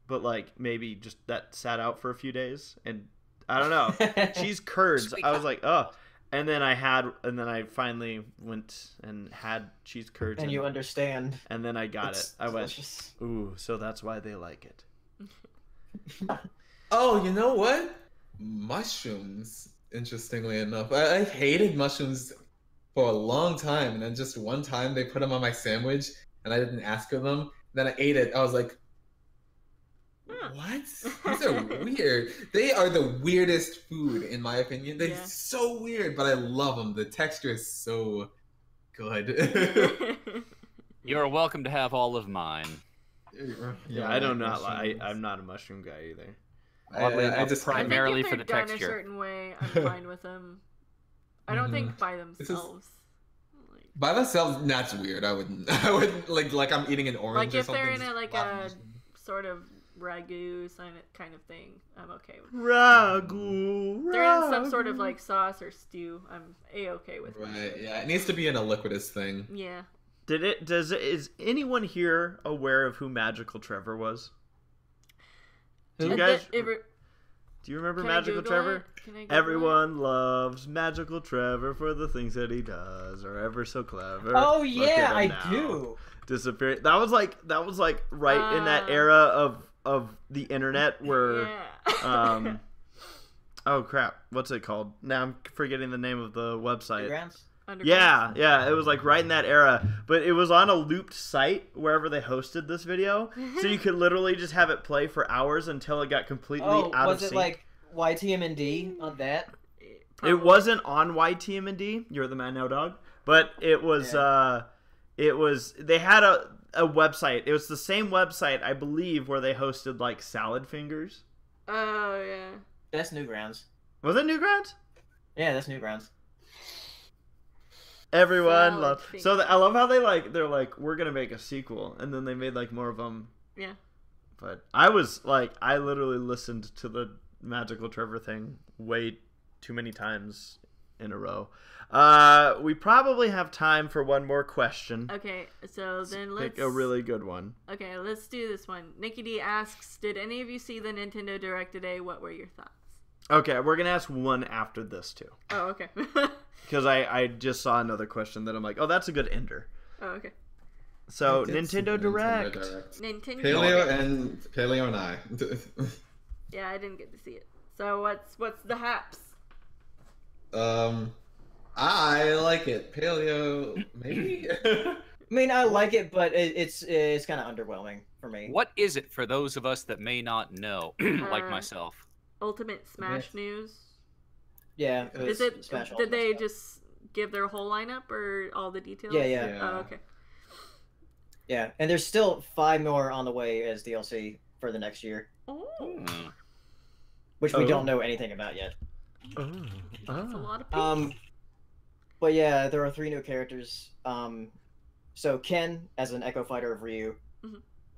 but maybe just that sat out for a few days, and I don't know. Cheese curds. I was like, oh. And then I finally went and had cheese curds. And you understand. And then I got it. I went, delicious. Ooh, so that's why they like it. Oh, you know what? Mushrooms. Interestingly enough, I hated mushrooms for a long time, and then just one time they put them on my sandwich, and I didn't ask for them. Then I ate it. I was like, what? These are weird. They are the weirdest food, in my opinion. They're so weird, but I love them. The texture is so good. You're welcome to have all of mine. Yeah, I don't know. I'm not a mushroom guy either. I just primarily I think if for the they're done texture. a certain way, I'm fine with them. I don't think by themselves. By themselves, that's weird. I wouldn't like I'm eating an orange. Like or if they're in something, a sort of ragu kind of thing, I'm okay with. Ragu. They're in some sort of like sauce or stew. I'm a-okay with. Right. Yeah. It needs to be in a liquidous thing. Yeah. Is anyone here aware of who Magical Trevor was? Do you And guys? the- Do you remember Can I Magical Google Trevor? it? Can I Google Everyone loves Magical Trevor for the things that he does, are ever so clever. Oh Look yeah, at I him now. do. Disappear. That was like right in that era of the internet it? where Yeah. oh crap, what's it called? Now I'm forgetting the name of the website. Grounds? Underground. Yeah, it was like right in that era, but it was on a looped site wherever they hosted this video, so you could literally just have it play for hours until it got completely out of was it sync. like YTMND on that? It wasn't on YTMND. You're the man now, dog. But it was. It was. They had a website. It was the same website, I believe, where they hosted like Salad Fingers. Oh yeah. That's Newgrounds. Was it Newgrounds? Yeah, that's Newgrounds. Everyone Salad loved. Fingers. So I love how they're like, we're gonna make a sequel, and then they made like more of them. Yeah. But I was like, I literally listened to the Magical Trevor thing way too many times in a row. We probably have time for one more question. Okay, so then let's Pick a really good one. Okay, let's do this one. Nikki D asks, "Did any of you see the Nintendo Direct today? What were your thoughts?" Okay, we're gonna ask one after this too, Oh, okay. because I just saw another question that I'm like, oh, that's a good ender. Oh, okay. So I did see Nintendo the Direct. Nintendo. Paleo and I. Yeah, I didn't get to see it. So what's the haps? I like it. Paleo, maybe. I mean, I like it, but it's kind of underwhelming for me. What is it for those of us that may not know, like myself? Ultimate Smash Yes. news. Yeah. Is was it? Smash Did Ultimate they stuff. just give their whole lineup or all the details? Yeah, yeah. Yeah. Oh, okay. Yeah, and there's still 5 more on the way as DLC for the next year, Oh, Hmm. which we Oh. don't know anything about yet. that's a lot of people. But yeah, there are 3 new characters. So Ken as an Echo Fighter of Ryu,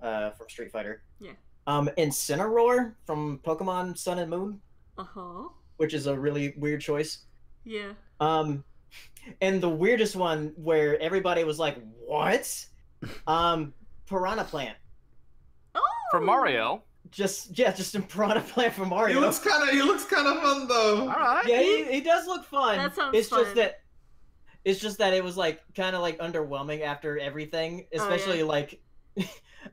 from Street Fighter. Yeah. Incineroar from Pokemon Sun and Moon, Uh-huh. which is a really weird choice. Yeah. And the weirdest one where everybody was like, "What?" Piranha Plant. Oh. For Mario. Just a Piranha Plant from he Mario. looks kind of fun though. All right. Yeah, he does look fun. That sounds it's fun. just that it was like kind of like underwhelming after everything, especially like.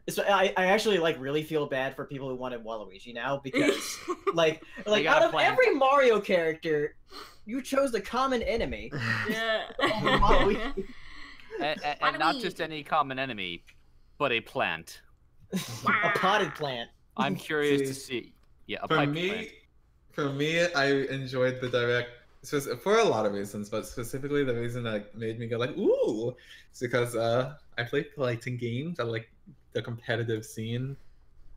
So I actually like really feel bad for people who wanted Waluigi now because like got out a of plan. every Mario character, you chose the common enemy. Yeah. Waluigi. And not just any common enemy, but a plant. A potted plant. I'm curious to Jeez. see. Yeah, a For pipe me, plant. I enjoyed the direct for a lot of reasons, but specifically the reason that made me go like, ooh, is because I play fighting games. I like the competitive scene.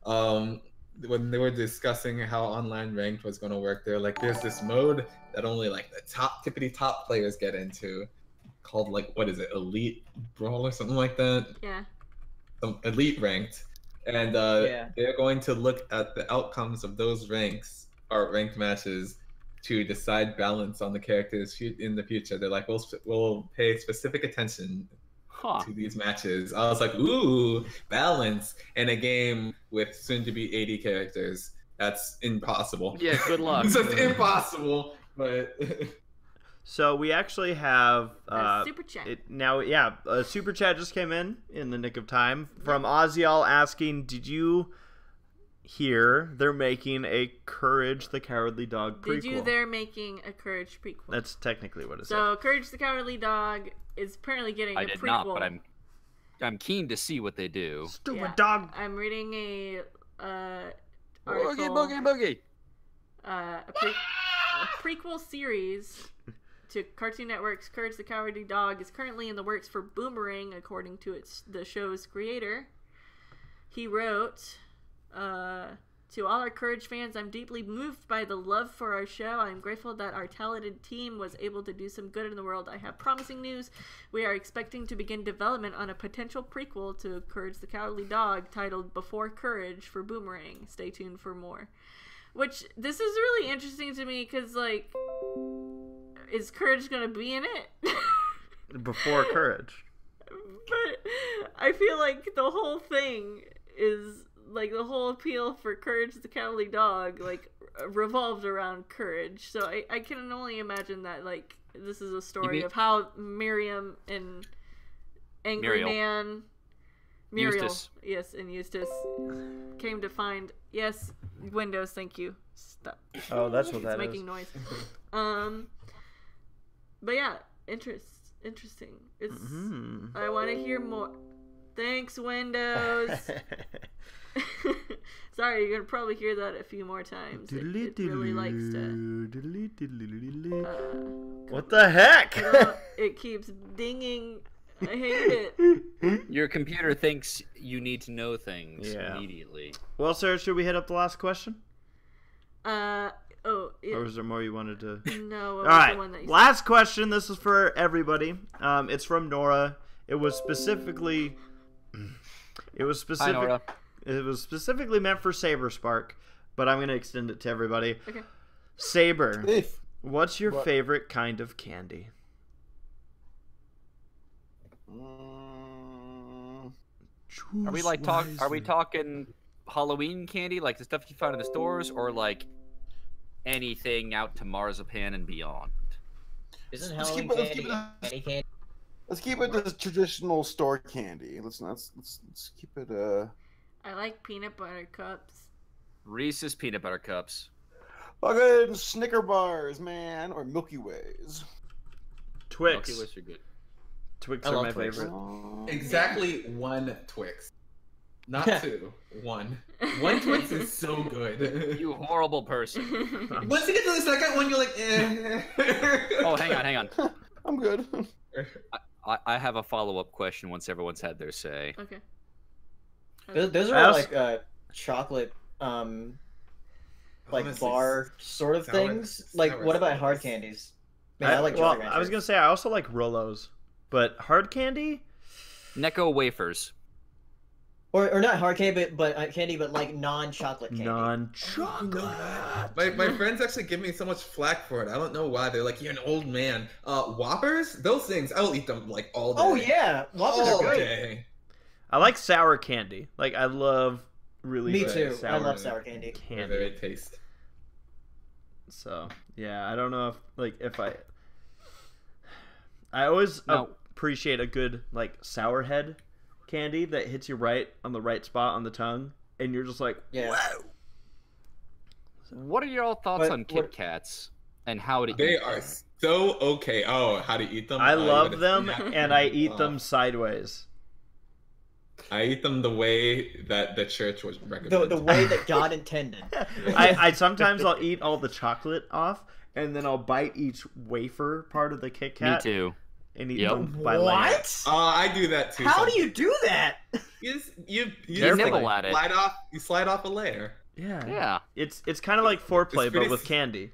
When they were discussing how online ranked was going to work, they're like, there's this mode that only like the tippity top players get into, called like, what is it, Elite Brawl or something like that? Yeah. Some Elite ranked. And Yeah. they're going to look at the outcomes of those ranks or ranked matches to decide balance on the characters in the future. They're like, we'll pay specific attention Huh. to these matches. I was like, ooh, balance in a game with soon to be 80 characters. That's impossible. Yeah, good luck. It's just impossible, but So we actually have Super chat. a super chat just came in the nick of time from Oziel asking, did you hear they're making a Courage the Cowardly Dog prequel? They're making a Courage prequel. That's technically what it said. So Courage the Cowardly Dog is apparently getting I a did prequel. not, but I'm keen to see what they do. Stupid Yeah. dog. I'm reading a Boogie, article, boogie, boogie. a prequel series to Cartoon Network's Courage the Cowardly Dog is currently in the works for Boomerang, according to the show's creator. He wrote, To all our Courage fans, I'm deeply moved by the love for our show. I'm grateful that our talented team was able to do some good in the world. I have promising news. We are expecting to begin development on a potential prequel to Courage the Cowardly Dog titled Before Courage for Boomerang. Stay tuned for more. Which, this is really interesting to me because, like, is Courage going to be in it? Before Courage. But I feel like the whole thing is... like, the whole appeal for Courage the Cowardly Dog, like, revolved around Courage. So I can only imagine that, like, this is a story of how Miriam and Angry Man... Muriel. Eustace. Yes, and Eustace came to find... Yes, Windows, thank you. Stop. Oh, that's what It's that is. making noise. But yeah, interesting. It's... I want to hear more. Thanks, Windows. Sorry, you're gonna probably hear that a few more times. It really likes to. What the heck? It keeps dinging. I hate it. Your computer thinks you need to know things immediately. Well, sir, should we hit up the last question? Yeah. Or was there more you wanted to? No. All right. Last question. This is for everybody. It's from Nora. It was specifically. Hi, Nora. It was specifically meant for SaberSpark, but I'm going to extend it to everybody. Okay. Saber, what's your favorite kind of candy? Are we like Are we talking Halloween candy, like the stuff you find in the stores, or like anything out to marzipan and beyond? Isn't Let's Halloween candy? Let's keep it the traditional store candy. Let's keep it. I like peanut butter cups. Reese's peanut butter cups. Fucking Snicker bars, man, or Milky Ways. Twix. Milky Ways are good. Twix I are love my Twix. favorite. Exactly one Twix. Not two. One. One Twix is so good. You horrible person. Once you get to the second one, you're like, eh. Oh, hang on. I'm good. I have a follow-up question once everyone's had their say. Okay. Those are like chocolate, like bar sort of things. Like, what about hard candies? Man, I like Jolly Ranchers. I was gonna say I also like Rolos, but hard candy. Necco wafers. Or not hard candy, but candy, but like non-chocolate candy. Non-chocolate. My friends actually give me so much flack for it. I don't know why. They're like, you're an old man. Whoppers? Those things, I will eat them like all day. Oh yeah, Whoppers all are good. day. I like sour candy. Like I love really. Me good too. Sour I love sour candy. Whatever it tastes. So yeah, I don't know if I always appreciate a good like sour head candy that hits you right on the right spot on the tongue, and you're just like, yeah. wow. What are your thoughts on Kit Kats and how to eat They them? are so okay. Oh, how to eat them? I love them, and I eat them sideways. I eat them the way that the church was recommended. The way that God intended. I sometimes I'll eat all the chocolate off, and then I'll bite each wafer part of the Kit Kat. Me too. And eat them by What? layers. I do that too. How do you do that? You nibble at it. You slide off a layer. Yeah. It's kind of like foreplay, pretty but with candy.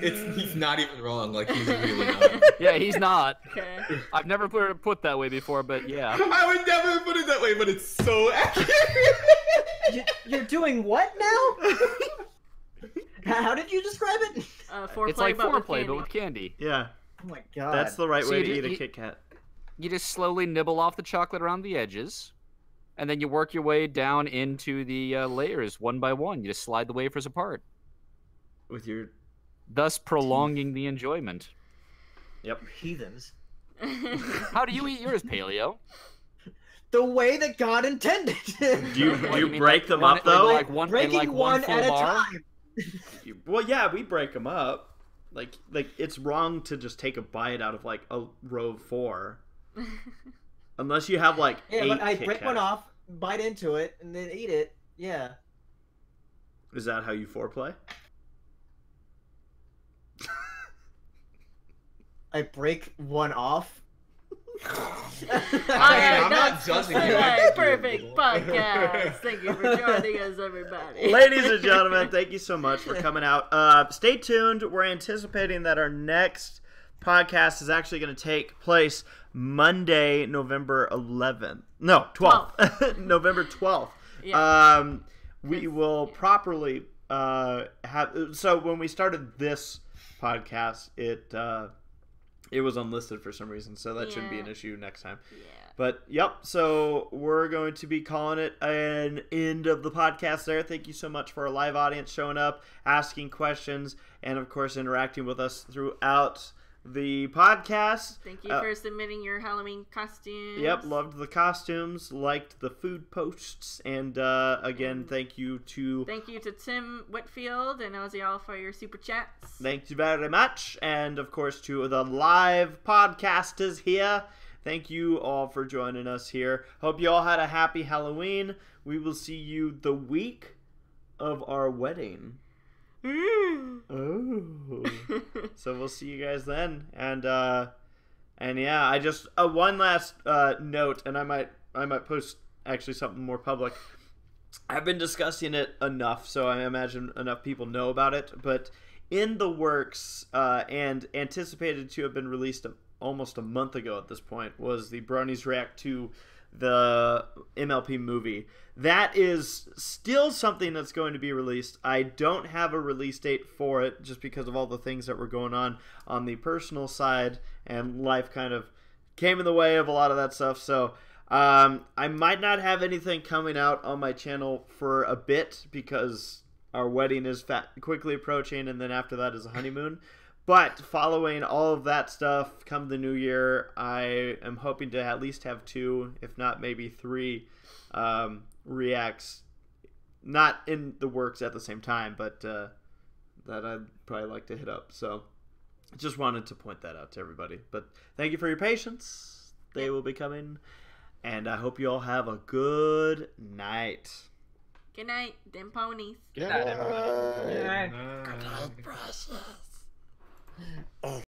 He's not even wrong. Like he's really not. Yeah, he's not. Okay. I've never put that way before, but yeah. I would never put it that way, but it's so accurate. You're doing what now? How did you describe it? Foreplay, It's like but with foreplay, candy. but with candy. Yeah, Oh my god. that's the right So way you to do- eat a you- Kit Kat. You just slowly nibble off the chocolate around the edges, and then you work your way down into the layers one by one. You just slide the wafers apart, With your thus prolonging the enjoyment. yep. Heathens. How do you eat yours, Paleo? The way that God intended. Do you What, you mean break like them one- up though? like one, Breaking like one full at a bar? time. Well, yeah, we break them up. Like it's wrong to just take a bite out of like a row of 4, unless you have like Yeah, 8 but I Kit break one Kats. off, bite into it, and then eat it. Yeah. Is that how you foreplay? I break one off. I'm not judging you. Perfect podcast. Thank you for joining us, everybody. Ladies and gentlemen, thank you so much for coming out. Stay tuned. We're anticipating that our next podcast is actually going to take place Monday, November 11th. No, 12th. November 12th. Yeah. We will properly have. So when we started this podcast, it was unlisted for some reason, so that shouldn't be an issue next time. Yeah. But, yep, so we're going to be calling it an end of the podcast there. Thank you so much for our live audience showing up, asking questions, and, of course, interacting with us throughout the podcast. Thank you for submitting your Halloween costumes. Yep, loved the costumes, liked the food posts, and again, thank you to Tim Whitfield and Oziel for your super chats. Thank you very much, and of course to the live podcasters here. Thank you all for joining us here. Hope you all had a happy Halloween. We will see you the week of our wedding. Oh. So we'll see you guys then, and yeah, I just one last note, and I might post actually something more public. I've been discussing it enough, so I imagine enough people know about it, but in the works and anticipated to have been released almost a month ago at this point was the Bronies React to the MLP movie. That is still something that's going to be released. I don't have a release date for it just because of all the things that were going on the personal side, and life kind of came in the way of a lot of that stuff. So I might not have anything coming out on my channel for a bit because our wedding is quickly approaching, and then after that is a honeymoon. But following all of that stuff, come the new year, I am hoping to at least have 2, if not maybe 3, reacts, not in the works at the same time, but that I'd probably like to hit up. So just wanted to point that out to everybody. But thank you for your patience. They will be coming, and I hope you all have a good night. Good night, them ponies. Good night. Good night. Good night. Oh.